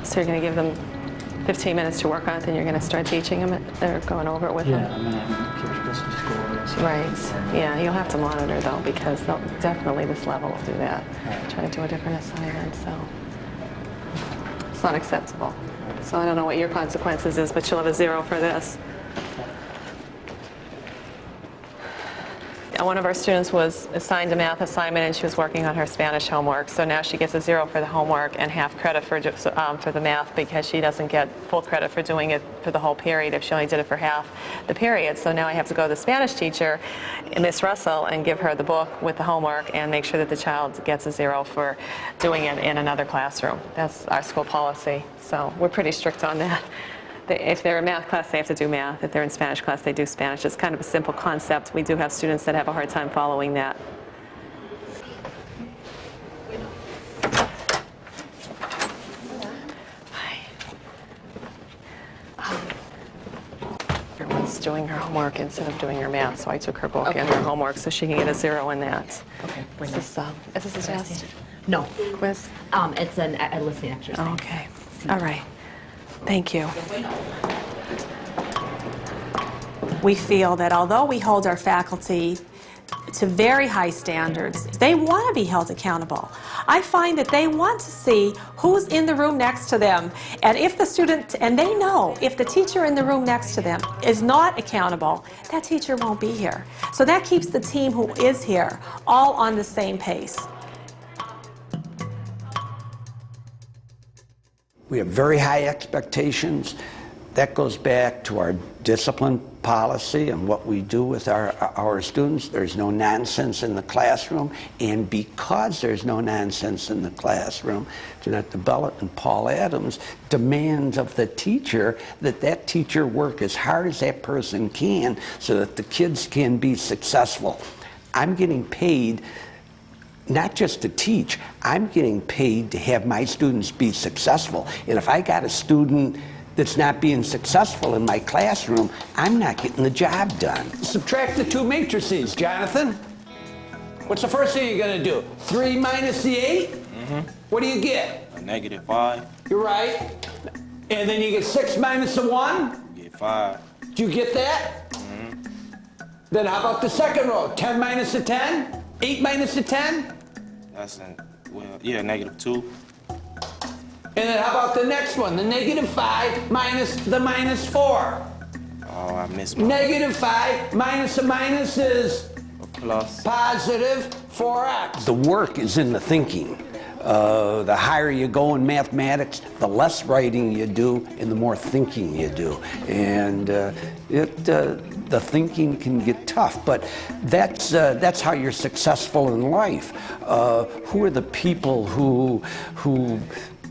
So you're going to give them 15 minutes to work on it, then you're going to start teaching them it? They're going over it with them? Yeah, I'm going to have kids supposed to score. Right. Yeah, you'll have to monitor, though, because they'll definitely this level will do that. Try to do a different assignment, so it's not acceptable. So I don't know what your consequences is, but she'll have a 0 for this. One of our students was assigned a math assignment and she was working on her Spanish homework. So now she gets a 0 for the homework and half credit for the math because she doesn't get full credit for doing it for the whole period if she only did it for half the period. So now I have to go to the Spanish teacher, Miss Russell, and give her the book with the homework and make sure that the child gets a 0 for doing it in another classroom. That's our school policy. So we're pretty strict on that. If they're in math class, they have to do math. If they're in Spanish class, they do Spanish. It's kind of a simple concept. We do have students that have a hard time following that. Everyone's doing her homework instead of doing her math, so I took her book and her homework so she can get a 0 in that. Okay, is this a test? No. Quiz? It's a listening exercise. Okay. All right. Thank you. We feel that although we hold our faculty to very high standards, they want to be held accountable. I find that they want to see who's in the room next to them, and if the student, and they know if the teacher in the room next to them is not accountable, that teacher won't be here. So that keeps the team who is here all on the same pace. We have very high expectations. That goes back to our discipline policy and what we do with our students. There's no nonsense in the classroom, and because there's no nonsense in the classroom, Jeanette DeBellet and Paul Adams demands of the teacher that that teacher work as hard as that person can so that the kids can be successful. I'm getting paid not just to teach, I'm getting paid to have my students be successful. And if I got a student that's not being successful in my classroom, I'm not getting the job done. Subtract the two matrices, Jonathan. What's the first thing you're gonna do? 3 minus the 8? Mm-hmm. What do you get? A -5. You're right. And then you get 6 minus the 1? You get 5. Do you get that? Mm-hmm. Then how about the second row? 10 minus the 10? 8 minus the 10? That's -2. And then how about the next one? The -5 minus the -4. Oh, I missed my -5 minus the minus is plus positive 4x. The work is in the thinking. The higher you go in mathematics, the less writing you do and the more thinking you do. And the thinking can get tough, but that's how you're successful in life. Who are the people who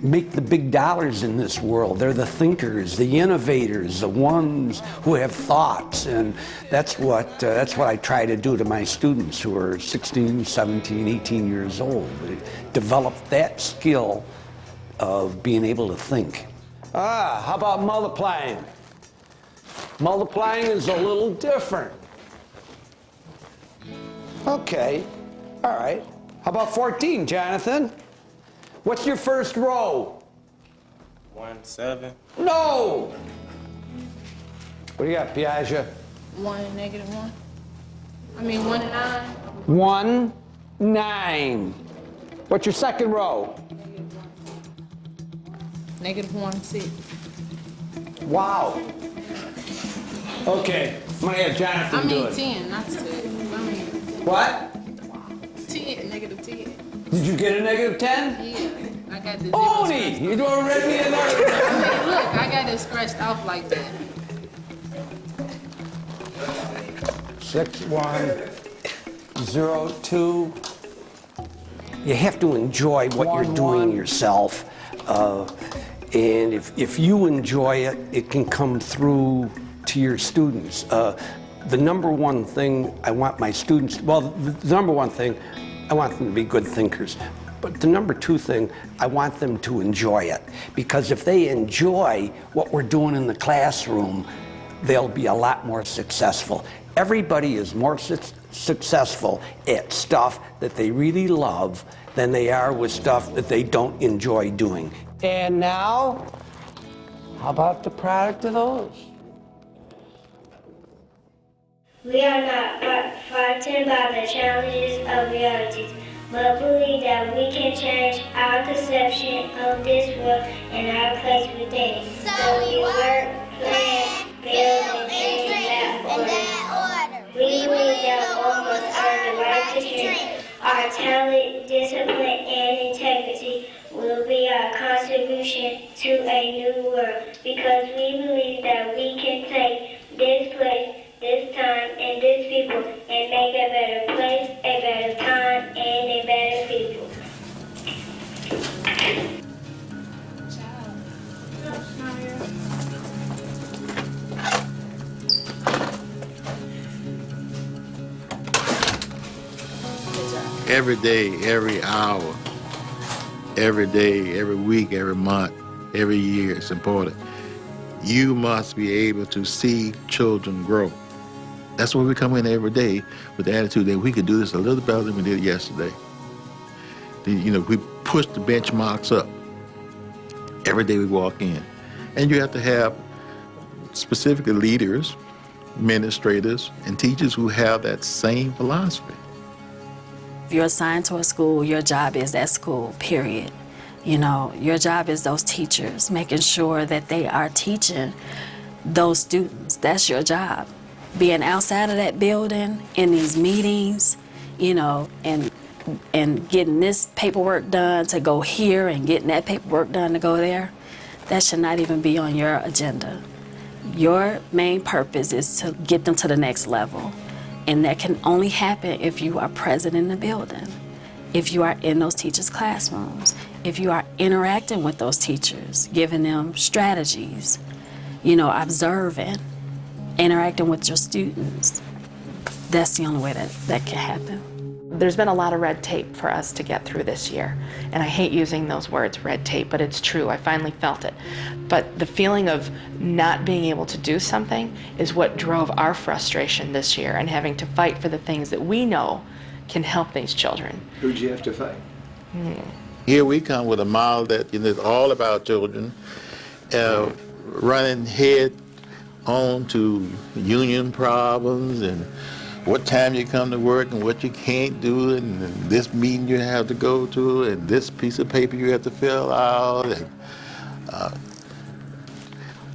make the big dollars in this world? They're the thinkers, the innovators, the ones who have thoughts, and that's what I try to do to my students who are 16, 17, 18 years old. They develop that skill of being able to think. How about multiplying? Multiplying is a little different. Okay, all right. How about 14, Jonathan? What's your first row? 1, 7. No! What do you got, Piaget? 1 and -1. I mean 1 and 9. 1, 9. What's your second row? -1, 6. Wow. Okay, I'm gonna have Jonathan do it. 10, not 2. What? 10, -10. Did you get a -10? Yeah, I got the Oni, you doing red me and I mean, look, I got it scratched off like that. 6, 1, 0, 2. You have to enjoy what you're doing yourself. And if you enjoy it, it can come through to your students. The number one thing I want my students, well, the number one thing, I want them to be good thinkers. But the number two thing, I want them to enjoy it. Because if they enjoy what we're doing in the classroom, they'll be a lot more successful. Everybody is more successful at stuff that they really love than they are with stuff that they don't enjoy doing. And now, how about the product of those? We are not frightened by the challenges of reality, but believe that we can change our perception of this world and our place within it. So we work, plan, build, and dream in that order. We believe that all of us earn the right to dream. Our talent, discipline, and integrity will be our contribution to a new world, because we believe that we can take this place, this time, and this people, and make a better place, a better time, and a better people. Every day, every hour, every day, every week, every month, every year, it's important. You must be able to see children grow. That's why we come in every day with the attitude that we could do this a little better than we did yesterday. We push the benchmarks up every day we walk in. And you have to have specifically leaders, administrators, and teachers who have that same philosophy. If you're assigned to a school, your job is that school, period. Your job is those teachers, making sure that they are teaching those students. That's your job. Being outside of that building, in these meetings, and getting this paperwork done to go here and getting that paperwork done to go there, that should not even be on your agenda. Your main purpose is to get them to the next level. And that can only happen if you are present in the building, if you are in those teachers' classrooms, if you are interacting with those teachers, giving them strategies, observing, interacting with your students. That's the only way that can happen. There's been a lot of red tape for us to get through this year. And I hate using those words, red tape, but it's true. I finally felt it. But the feeling of not being able to do something is what drove our frustration this year, and having to fight for the things that we know can help these children. Who'd you have to fight? Here we come with a model that is all about children, running head on to union problems and what time you come to work and what you can't do, and this meeting you have to go to, and this piece of paper you have to fill out. And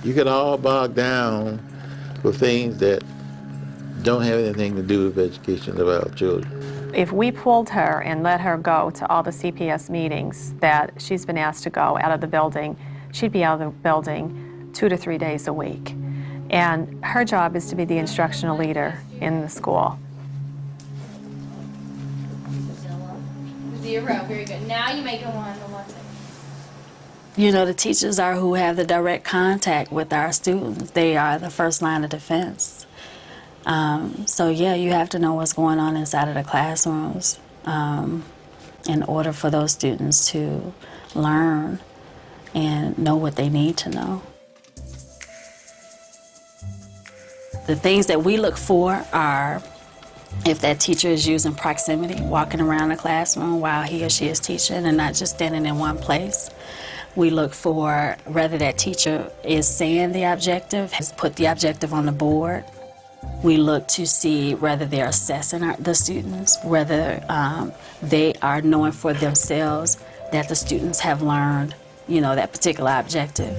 you get all bogged down with things that don't have anything to do with education of our children. If we pulled her and let her go to all the CPS meetings that she's been asked to go out of the building, she'd be out of the building 2 to 3 days a week. And her job is to be the instructional leader in the school. 0, very good. Now you make it 1, the 1 second. The teachers are who have the direct contact with our students. They are the first line of defense. So yeah, you have to know what's going on inside of the classrooms in order for those students to learn and know what they need to know. The things that we look for are if that teacher is using proximity, walking around the classroom while he or she is teaching and not just standing in one place. We look for whether that teacher is saying the objective, has put the objective on the board. We look to see whether they're assessing the students, whether they are knowing for themselves that the students have learned, that particular objective.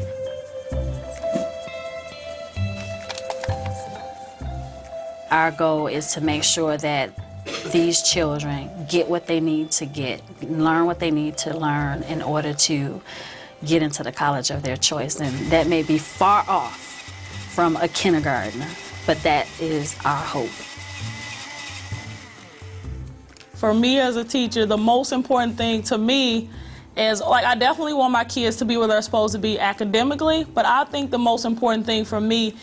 Our goal is to make sure that these children get what they need to get, learn what they need to learn in order to get into the college of their choice. And that may be far off from a kindergartner, but that is our hope. For me as a teacher, the most important thing to me is, I definitely want my kids to be where they're supposed to be academically, but I think the most important thing for me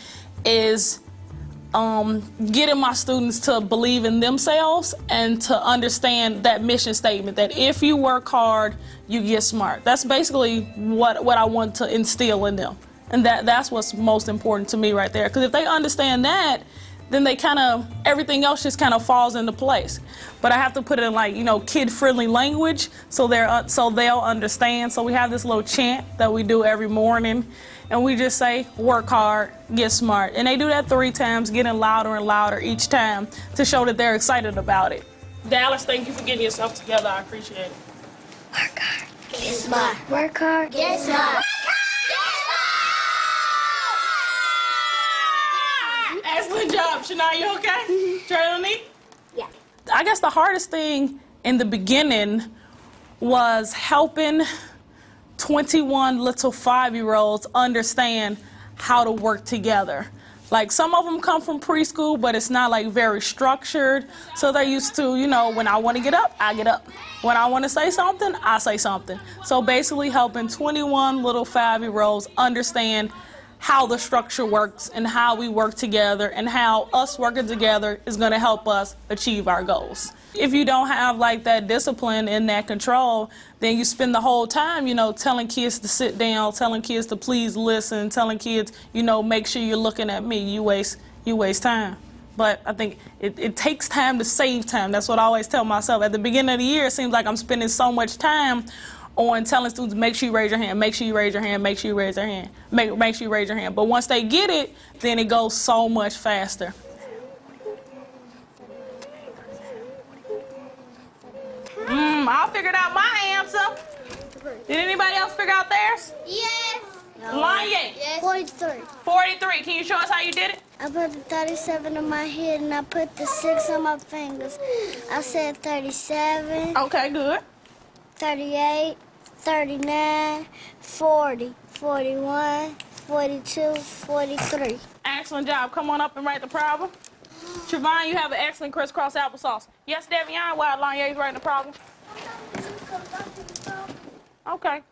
is getting my students to believe in themselves and to understand that mission statement, that if you work hard, you get smart. That's basically what I want to instill in them. And that's what's most important to me right there. Because if they understand that, then everything else just kind of falls into place. But I have to put it in kid-friendly language so they'll understand. So we have this little chant that we do every morning, and we just say, work hard, get smart. And they do that 3 times, getting louder and louder each time to show that they're excited about it. Dallas, thank you for getting yourself together. I appreciate it. Get smart. Work hard. Get smart. Excellent job. Shania, you okay? Trelani? Yeah. I guess the hardest thing in the beginning was helping 21 little 5-year-olds understand how to work together. Like, some of them come from preschool, but it's not like very structured. So they're used to, you know, when I want to get up, I get up. When I want to say something, I say something. So basically helping 21 little 5-year-olds understand how the structure works and how we work together and how us working together is going to help us achieve our goals. If you don't have like that discipline and that control, then you spend the whole time, you know, telling kids to sit down, telling kids to please listen, telling kids, you know, make sure you're looking at me. You waste time. But I think it takes time to save time. That's what I always tell myself. At the beginning of the year, it seems like I'm spending so much time on telling students, make sure you raise your hand, make sure you raise your hand, make sure you raise your hand, make sure you raise your hand. But once they get it, then it goes so much faster. I figured out my answer. Did anybody else figure out theirs? Yes. Lanye. Yes. 43. 43. Can you show us how you did it? I put the 37 on my head and I put the 6 on my fingers. I said 37. Okay, good. 38, 39, 40, 41, 42, 43. Excellent job. Come on up and write the problem. Trevon, you have an excellent crisscross applesauce. Yes, Devion, while Lanye's writing the problem. Okay.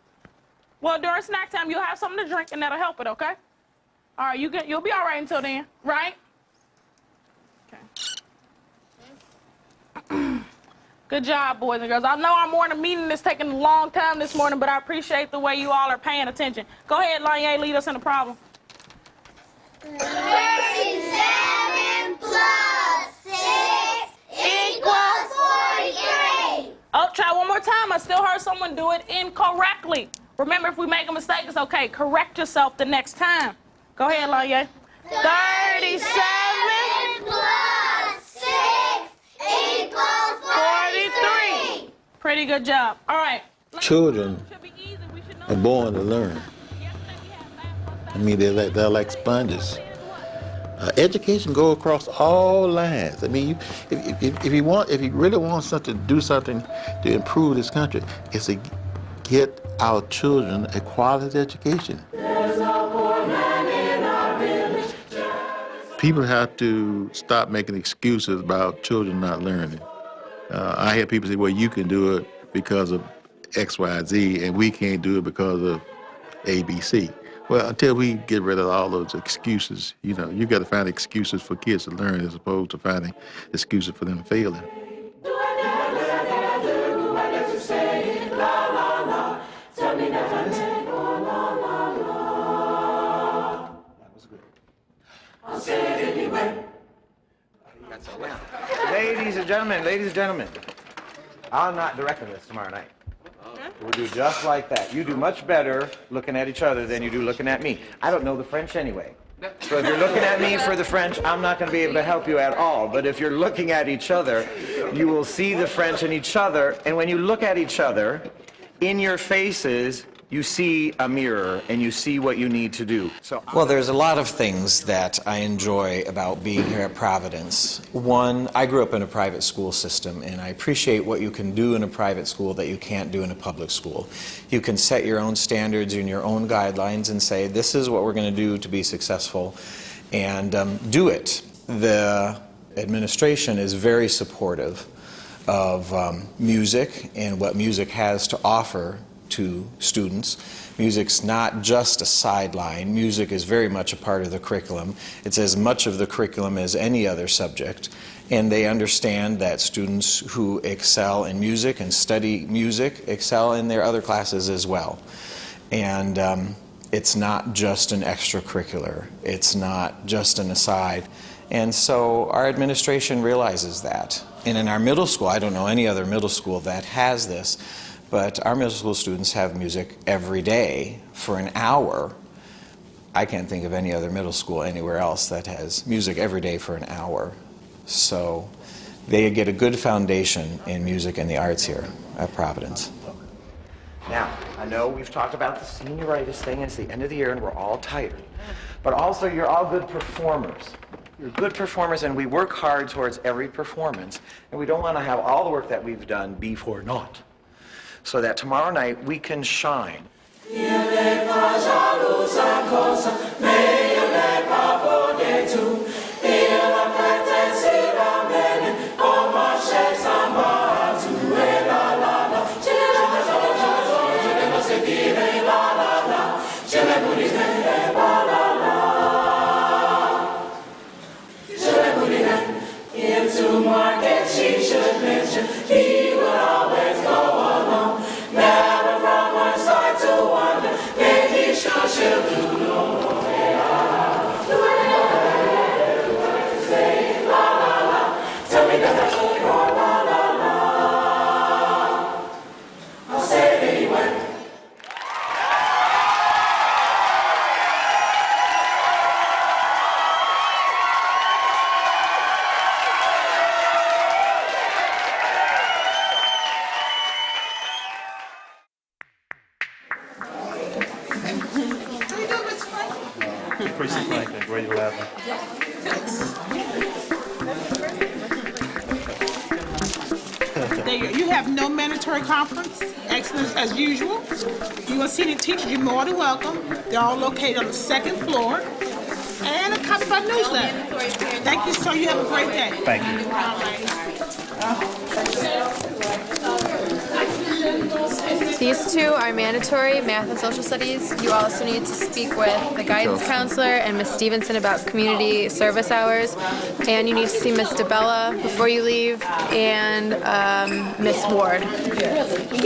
Well, during snack time, you'll have something to drink, and that'll help it, okay? All right, you'll be all right until then, right? Okay. Good job, boys and girls. I know our morning meeting is taking a long time this morning, but I appreciate the way you all are paying attention. Go ahead, Lanye, lead us in the problem. 37 plus 6 equals 43. Oh, try one more time. I still heard someone do it incorrectly. Remember, if we make a mistake, it's okay. Correct yourself the next time. Go ahead, Lanye. 37 plus 6 equals 43. Pretty good job. All right. Children are born to learn. I mean, they're like sponges. Education go across all lines. I mean, if you really want something to do something to improve this country, it's to get our children a quality education. People have to stop making excuses about children not learning. I hear people say, well, you can do it because of X, Y, Z, and we can't do it because of A, B, C. Well, until we get rid of all those excuses, you know, you got to find excuses for kids to learn as opposed to finding excuses for them failing. Ladies and gentlemen, I'm not directing this tomorrow night. We'll do just like that. You do much better looking at each other than you do looking at me. I don't know the French anyway. So if you're looking at me for the French, I'm not going to be able to help you at all. But if you're looking at each other, you will see the French in each other. And when you look at each other, in your faces, you see a mirror and you see what you need to do. Well, there's a lot of things that I enjoy about being here at Providence. One, I grew up in a private school system, and I appreciate what you can do in a private school that you can't do in a public school. You can set your own standards and your own guidelines and say, this is what we're going to do to be successful, and do it. The administration is very supportive of music and what music has to offer to students. Music's not just a sideline. Music is very much a part of the curriculum. It's as much of the curriculum as any other subject. And they understand that students who excel in music and study music excel in their other classes as well. And it's not just an extracurricular. It's not just an aside. And so our administration realizes that. And in our middle school, I don't know any other middle school that has this, but our middle school students have music every day for an hour. I can't think of any other middle school anywhere else that has music every day for an hour. So they get a good foundation in music and the arts here at Providence. Now, I know we've talked about the senioritis thing, it's the end of the year and we're all tired. But also, you're all good performers. You're good performers, and we work hard towards every performance. And we don't want to have all the work that we've done be for naught. So that tomorrow night, we can shine. Into market she should mention he would always go alone, never from one side to wander, then he sure she'll do no more. Say la la la, tell me does that say la la la? I'll say it anyway. Precinct Franklin, grade 11. There you go. You have no mandatory conference, excellent as usual. You want to see the teachers, you're more than welcome. They're all located on the second floor. And a copy of our newsletter. Thank you, sir. You have a great day. Thank you. All right. These two are mandatory, math and social studies. You also need to speak with the guidance counselor and Ms. Stevenson about community service hours. And you need to see Ms. DeBella before you leave, and Ms. Ward. Ms.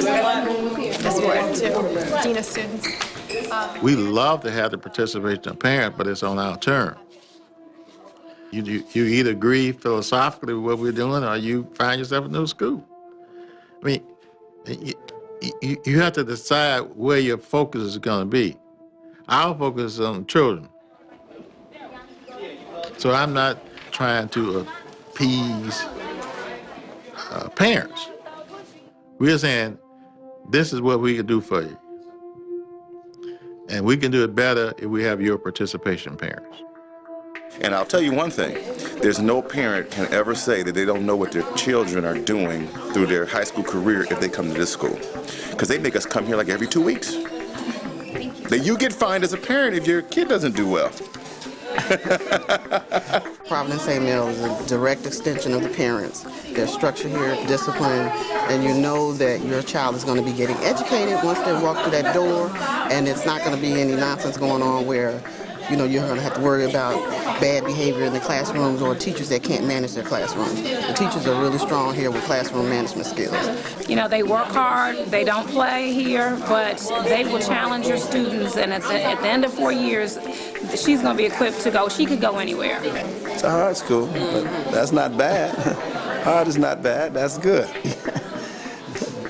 Ward, too. Dean of Students. We love to have the participation of parents, but it's on our terms. You either agree philosophically with what we're doing, or you find yourself a new school. I mean, you have to decide where your focus is going to be. Our focus is on children. So I'm not trying to appease parents. We're saying, this is what we can do for you. And we can do it better if we have your participation, parents. And I'll tell you one thing, there's no parent can ever say that they don't know what their children are doing through their high school career if they come to this school. Because they make us come here like every 2 weeks. That you get fined as a parent if your kid doesn't do well. Providence St. Mel is a direct extension of the parents. There's structure here, discipline, and you know that your child is going to be getting educated once they walk through that door, and it's not going to be any nonsense going on where you're going to have to worry about bad behavior in the classrooms or teachers that can't manage their classrooms. The teachers are really strong here with classroom management skills. You know, they work hard, they don't play here, but they will challenge your students, and at the end of 4 years, she's going to be equipped to go. She could go anywhere. It's a hard school, but that's not bad. Hard is not bad, that's good.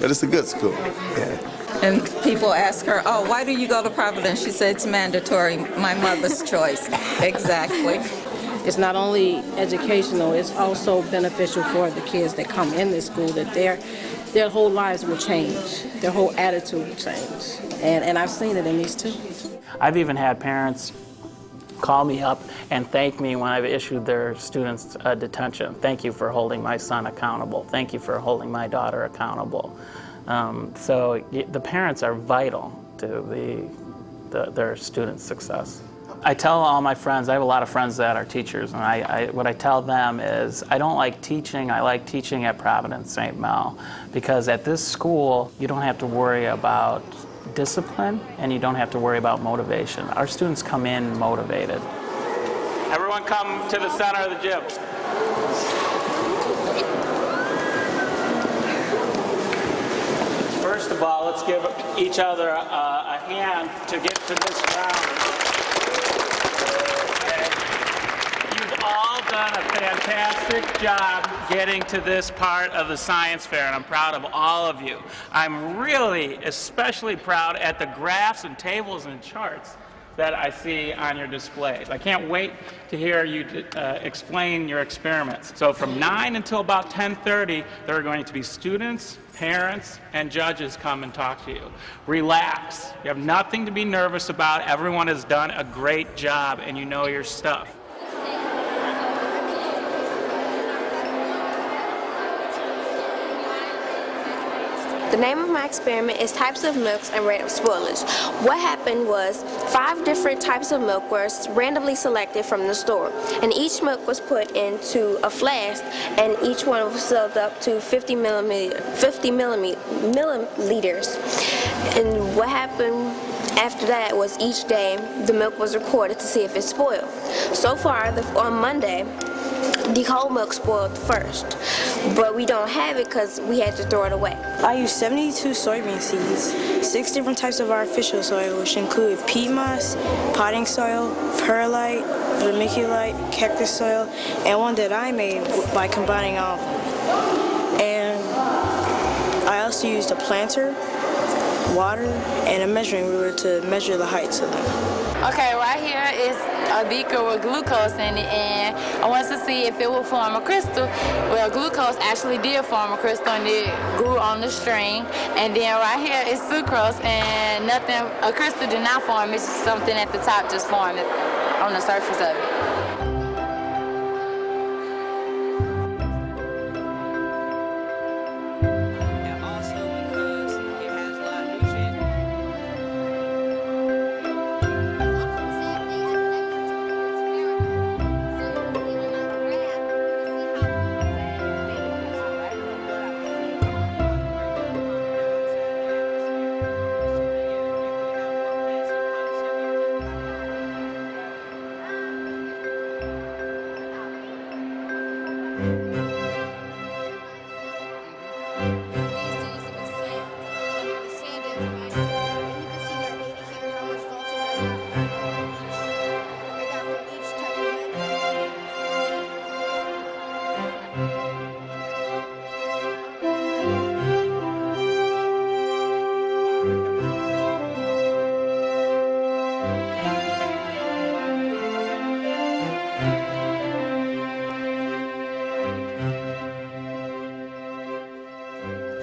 But it's a good school. Yeah. And people ask her, oh, why do you go to Providence? She said, it's mandatory, my mother's choice. Exactly. It's not only educational, it's also beneficial for the kids that come in this school, that their whole lives will change. Their whole attitude will change. And I've seen it in these two. I've even had parents call me up and thank me when I've issued their students detention. Thank you for holding my son accountable. Thank you for holding my daughter accountable. So the parents are vital to their students' success. I tell all my friends, I have a lot of friends that are teachers, and what I tell them is I don't like teaching, I like teaching at Providence St. Mel, because at this school you don't have to worry about discipline and you don't have to worry about motivation. Our students come in motivated. Everyone come to the center of the gym. First of all, let's give each other a hand to get to this round. Okay. You've all done a fantastic job getting to this part of the science fair, and I'm proud of all of you. I'm really especially proud at the graphs and tables and charts. that I see on your displays. I can't wait to hear you explain your experiments. So from 9 until about 10:30, there are going to be students, parents, and judges come and talk to you. Relax. You have nothing to be nervous about. Everyone has done a great job, and you know your stuff. The name of my experiment is Types of Milks and Rate of Spoilage. What happened was 5 different types of milk were randomly selected from the store, and each milk was put into a flask, and each one was filled up to 50 milliliters. And what happened after that was each day the milk was recorded to see if it spoiled. So far, on Monday, the whole milk spoiled first, but we don't have it because we had to throw it away. I used 72 soybean seeds, 6 different types of artificial soil, which include peat moss, potting soil, perlite, vermiculite, cactus soil, and one that I made by combining all of them. And I also used a planter, water, and a measuring ruler to measure the heights of them. Okay, right here is a beaker with glucose in it, and I wanted to see if it would form a crystal. Well, glucose actually did form a crystal, and it grew on the string. And then right here is sucrose, and a crystal did not form. It's just something at the top just formed on the surface of it.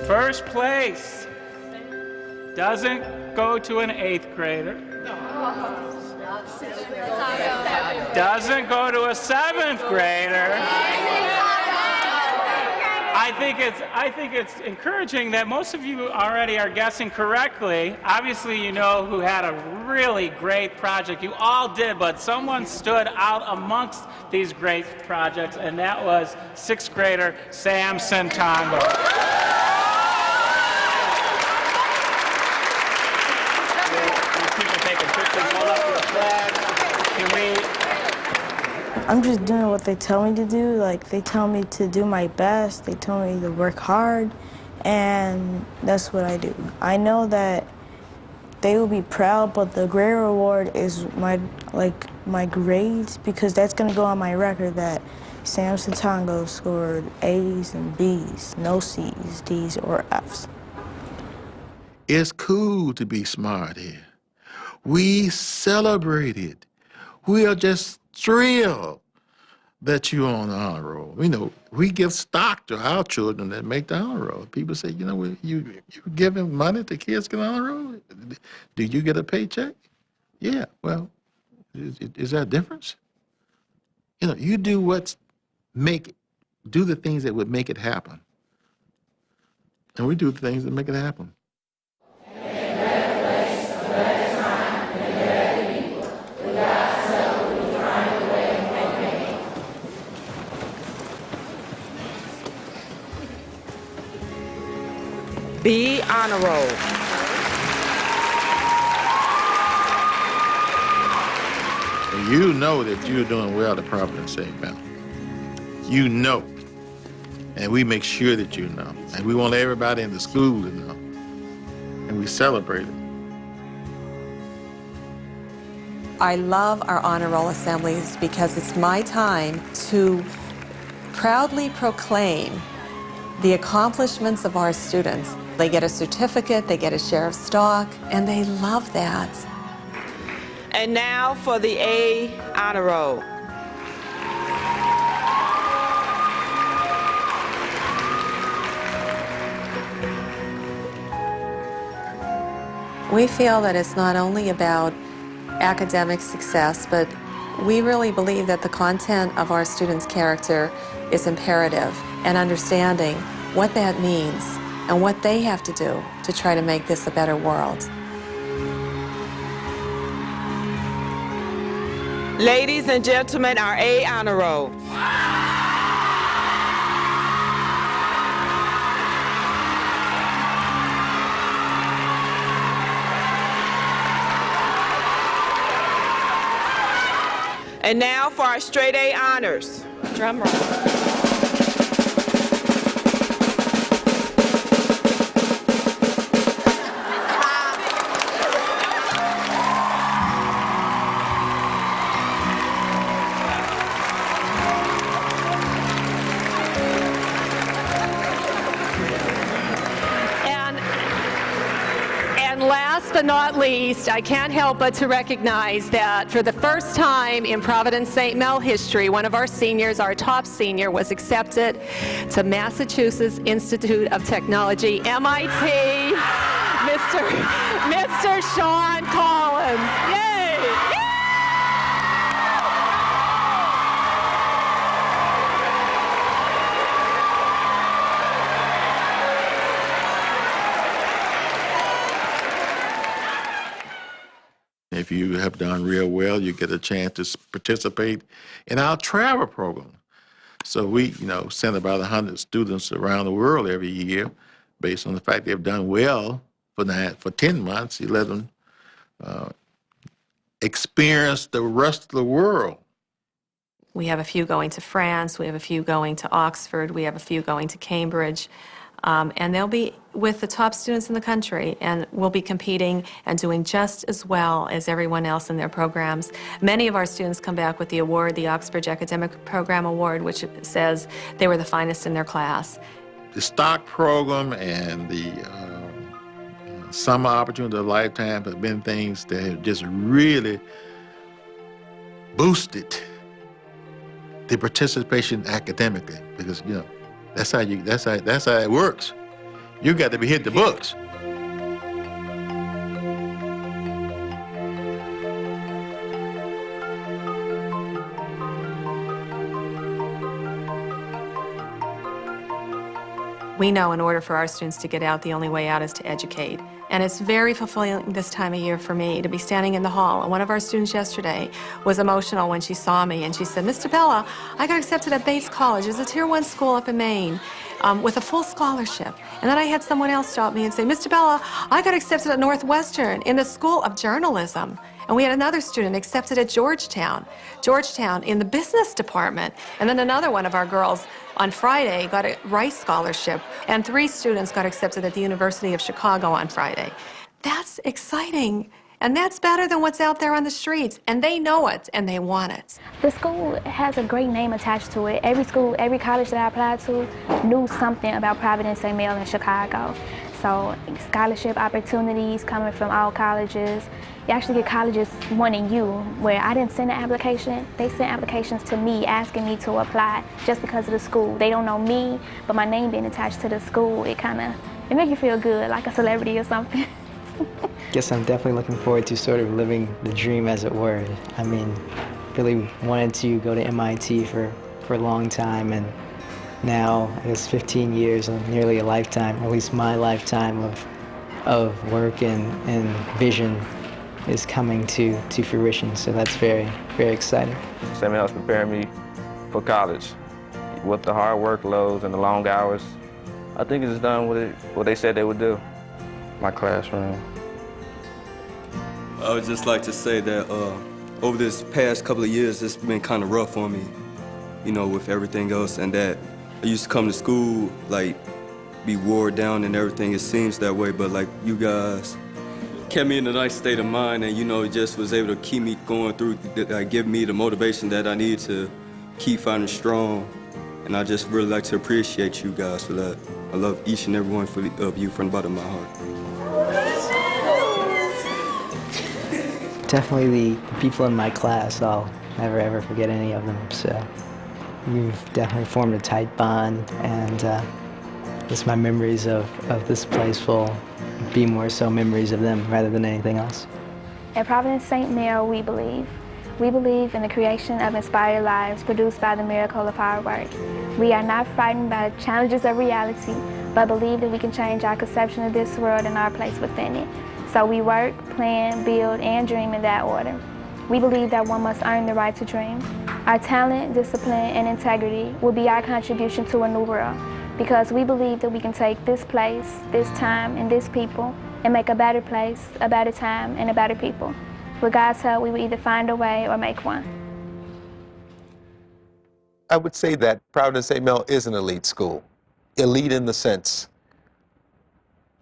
First place doesn't go to an 8th grader. Doesn't go to a 7th grader. I think it's encouraging that most of you already are guessing correctly. Obviously, you know who had a really great project. You all did, but someone stood out amongst these great projects, and that was 6th grader Sam Santango. I'm just doing what they tell me to do. Like, they tell me to do my best. They tell me to work hard, and that's what I do. I know that they will be proud, but the great reward is my grades, because that's gonna go on my record that Sam Santango scored A's and B's, no C's, D's, or F's. It's cool to be smart here. We celebrate it. We are just thrilled that you're on the honor roll. You know, we give stock to our children that make the honor roll. People say, you know, you're giving money to kids get on the honor roll? Do you get a paycheck? Yeah, well, is there a difference? You know, you do do the things that would make it happen. And we do the things that make it happen. Be honor roll. You know that you're doing well at Providence St. Mel. You know. And we make sure that you know. And we want everybody in the school to know. And we celebrate it. I love our honor roll assemblies because it's my time to proudly proclaim the accomplishments of our students. They get a certificate, they get a share of stock, and they love that. And now for the A honor roll. We feel that it's not only about academic success, but we really believe that the content of our students' character is imperative, and understanding what that means and what they have to do to try to make this a better world. Ladies and gentlemen, our A honor roll. And now for our straight A honors. Drum roll. And last but not least, I can't help but to recognize that for the first time in Providence St. Mel history, one of our seniors, our top senior, was accepted to Massachusetts Institute of Technology, MIT, Mr. Sean Collins. Yay! If you have done real well, you get a chance to participate in our travel program. So we, send about 100 students around the world every year based on the fact they've done well for 10 months. You let them experience the rest of the world. We have a few going to France, we have a few going to Oxford, we have a few going to Cambridge, and they'll be with the top students in the country, and we'll be competing and doing just as well as everyone else in their programs. Many of our students come back with the award, the Oxford Academic Program Award, which says they were the finest in their class. The stock program and the summer opportunity of a lifetime have been things that have just really boosted the participation academically, because that's how it works. You got to be hit the books. We know in order for our students to get out, the only way out is to educate. And it's very fulfilling this time of year for me to be standing in the hall. And one of our students yesterday was emotional when she saw me, and she said, "Ms. Bella, I got accepted at Bates College. It's a Tier 1 school up in Maine with a full scholarship." And then I had someone else stop me and say, "Mr. Bella, I got accepted at Northwestern in the School of Journalism." And we had another student accepted at Georgetown in the business department. And then another one of our girls on Friday got a Rice Scholarship, and 3 students got accepted at the University of Chicago on Friday. That's exciting, and that's better than what's out there on the streets, and they know it, and they want it. The school has a great name attached to it. Every school, every college that I applied to knew something about Providence St. Mel in Chicago. So scholarship opportunities coming from all colleges. You actually get colleges wanting you, where I didn't send an application. They sent applications to me asking me to apply just because of the school. They don't know me, but my name being attached to the school, it makes you feel good, like a celebrity or something. Guess I'm definitely looking forward to sort of living the dream, as it were. I mean, really wanted to go to MIT for a long time, and now, I guess 15 years, nearly a lifetime, or at least my lifetime of work and vision is coming to fruition. So that's very, very exciting. St. Mel's preparing me for college. With the hard workloads and the long hours, I think it's done what they said they would do. My classroom. I would just like to say that over this past couple of years, it's been kind of rough on me, with everything else, and that I used to come to school, be wore down and everything. It seems that way, but you guys kept me in a nice state of mind, and it just was able to keep me going through, give me the motivation that I need to keep fighting strong. And I just really like to appreciate you guys for that. I love each and every one of you from the bottom of my heart. definitely the people in my class. I'll never ever forget any of them. So we've definitely formed a tight bond, and just my memories of this place will be more so memories of them rather than anything else. At Providence St. Mel, we believe. We believe in the creation of inspired lives produced by the miracle of hard work. We are not frightened by the challenges of reality, but believe that we can change our conception of this world and our place within it. So we work, plan, build, and dream in that order. We believe that one must earn the right to dream. Our talent, discipline, and integrity will be our contribution to a new world, because we believe that we can take this place, this time, and this people and make a better place, a better time, and a better people. With God's help, we will either find a way or make one. I would say that Providence St. Mel is an elite school. Elite in the sense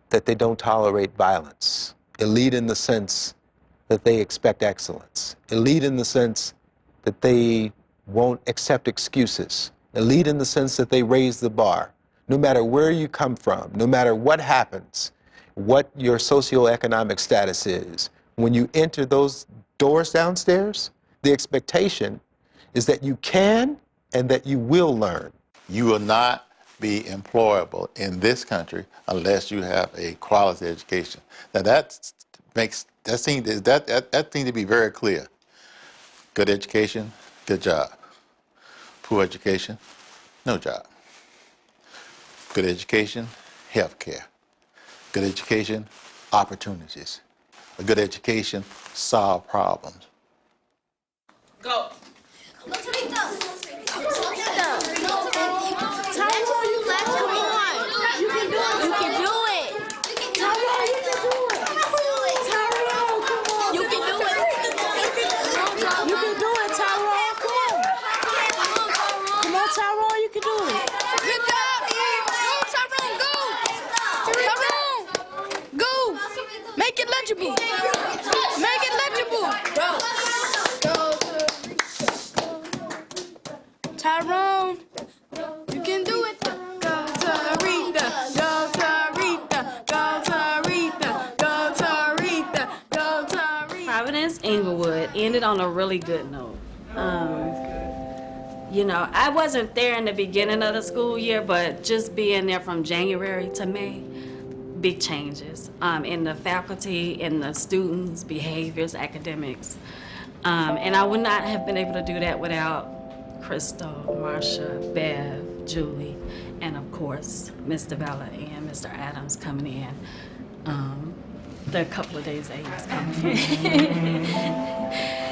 that they don't tolerate violence. Elite in the sense that they expect excellence. Elite in the sense that they won't accept excuses. Elite in the sense that they raise the bar. No matter where you come from, no matter what happens, what your socioeconomic status is, when you enter those doors downstairs, the expectation is that you can and that you will learn. You will not be employable in this country unless you have a quality education. Now that seems to be very clear. Good education, good job. Poor education, no job. Good education, health care. Good education, opportunities. A good education, solve problems. Go. Make it legible. Make it legible. Tyrone, you can do it. Go Tarita, go Tarita, go Tarita, go Tarita, go Tarita. Providence Inglewood ended on a really good note. You know, I wasn't there in the beginning of the school year, but just being there from January to May, big changes in the faculty, in the students' behaviors, academics. And I would not have been able to do that without Crystal, Marsha, Bev, Julie, and of course, Ms. DeBella and Mr. Adams coming in. The couple of days that he was coming in.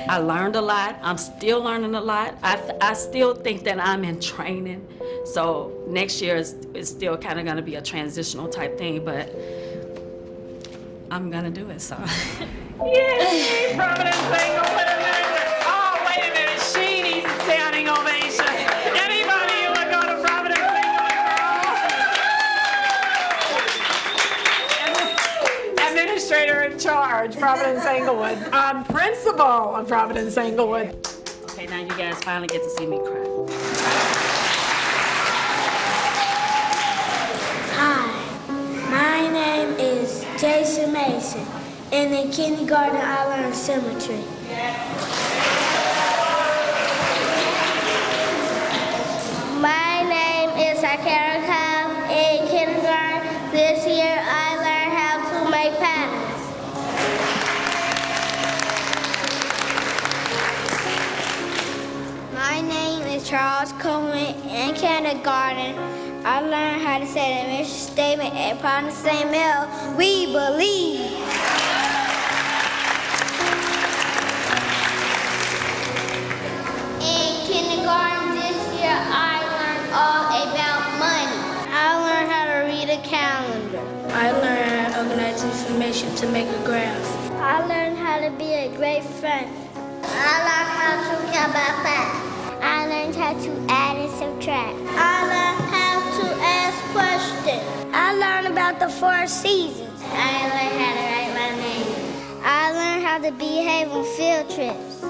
I learned a lot. I'm still learning a lot. I still think that I'm in training. So next year is still kind of going to be a transitional type thing, but I'm going to do it, so. Yay, Providence Inglewood. Oh, wait a minute. She needs a standing ovation. Anybody who would go to Providence Inglewood? Administrator in charge, Providence Inglewood. Principal of Providence Inglewood. Okay, now you guys finally get to see me cry. My name is Jason Mason. In the kindergarten, I learned symmetry. My name is Akara Kyle. In kindergarten this year, I learned how to make patterns. My name is Charles Coleman. In kindergarten, I learned how to say the mission statement at Providence St. Mel. We believe. In kindergarten this year, I learned all about money. I learned how to read a calendar. I learned how to organize information to make a graph. I learned how to be a great friend. I learned how to count by five. I learned how to add and subtract. I learned how to ask questions. I learned about the 4 seasons. I learned how to write my name. I learned how to behave on field trips.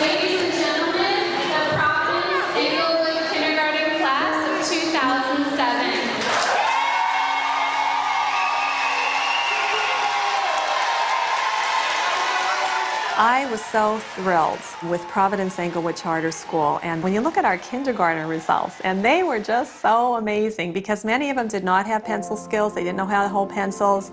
Ladies and gentlemen, the Providence Inglewood Kindergarten Class of 2007. I was so thrilled with Providence Englewood Charter School, and when you look at our kindergarten results, and they were just so amazing because many of them did not have pencil skills. They didn't know how to hold pencils.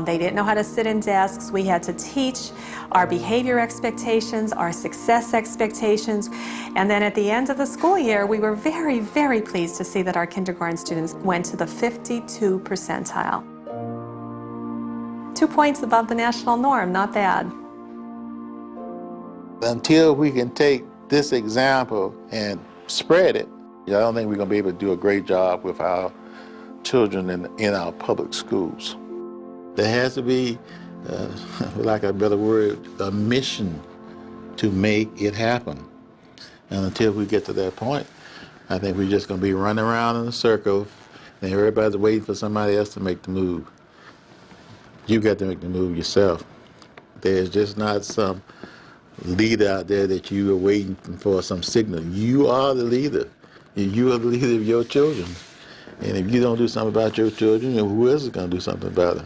They didn't know how to sit in desks. We had to teach our behavior expectations, our success expectations, and then at the end of the school year, we were very, very pleased to see that our kindergarten students went to the 52 percentile. 2 points above the national norm, not bad. Until we can take this example and spread it, I don't think we're going to be able to do a great job with our children in our public schools. There has to be, for lack of a better word, a mission to make it happen. And until we get to that point, I think we're just going to be running around in a circle and everybody's waiting for somebody else to make the move. You got to make the move yourself. There's just not some leader out there that you are waiting for some signal. You are the leader. You are the leader of your children. And if you don't do something about your children, then who else is going to do something about it?